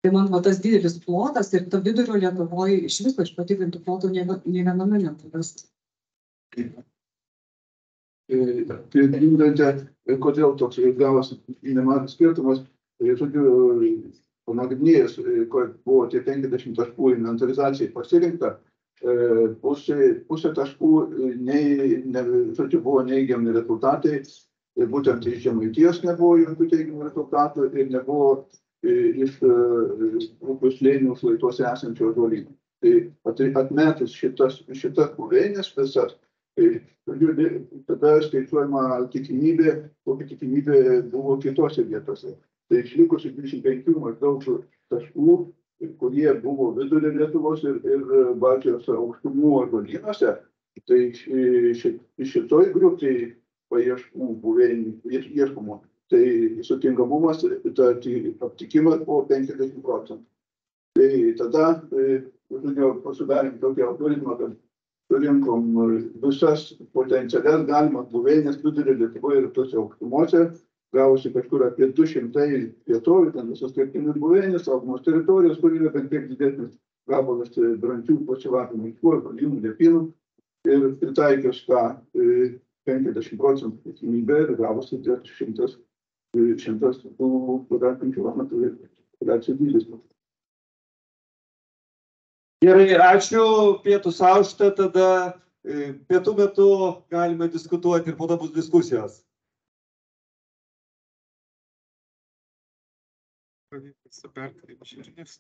Tai man tas didelis plotas ir ta vidurio Lietuvoje iš viso iš patikrintų plotų nei viename neturės. Pridūrėte, kodėl toks gavosi nemažas skirtumas. Žodžiu, panagrinėjęs, kad buvo tie 50 taškų inventorizacijai pasirinkta, pusė taškų žodžiu, buvo neigiami rezultatai, būtent iš Žemaitijos nebuvo jokių teigiamų rezultatų ir nebuvo iš upių slėnių šlaituose esančių ąžuolynų. Tai atmetus šitas buveinės visas, tada skaičiuojama tikimybė, kokia tikimybė buvo kitose vietose. Tai išlikusių 25 maždaug taškų, kurie buvo vidurio Lietuvos ir Baltijos aukštumų ąžuolynuose, tai šitoj grupėj paieškų buveinių ieškomų, tai sutinkamumas, aptikimas buvo 50%. Tai tada pasidarėm tokį algoritmą, kad surinkom visas potencialias galimas buveinės vidurio Lietuvoje ir tose aukštumose, gavosi kažkur apie 200 vietovių, ten visos skirtingas buveinės, saugomos teritorijos, kur yra bent kiek didesnis gabalas brančių plačiavarnių miškų, ąžuolynų, liepynų, ir pritaikius tą 50% tikimybę ir gavosi 100 kvadratinių kilometrų populiacijų dydis. Gerai, ačiū, pietus aušta, tada pietų metu galime diskutuoti ir po to bus diskusijos. Pavyko superti žinias.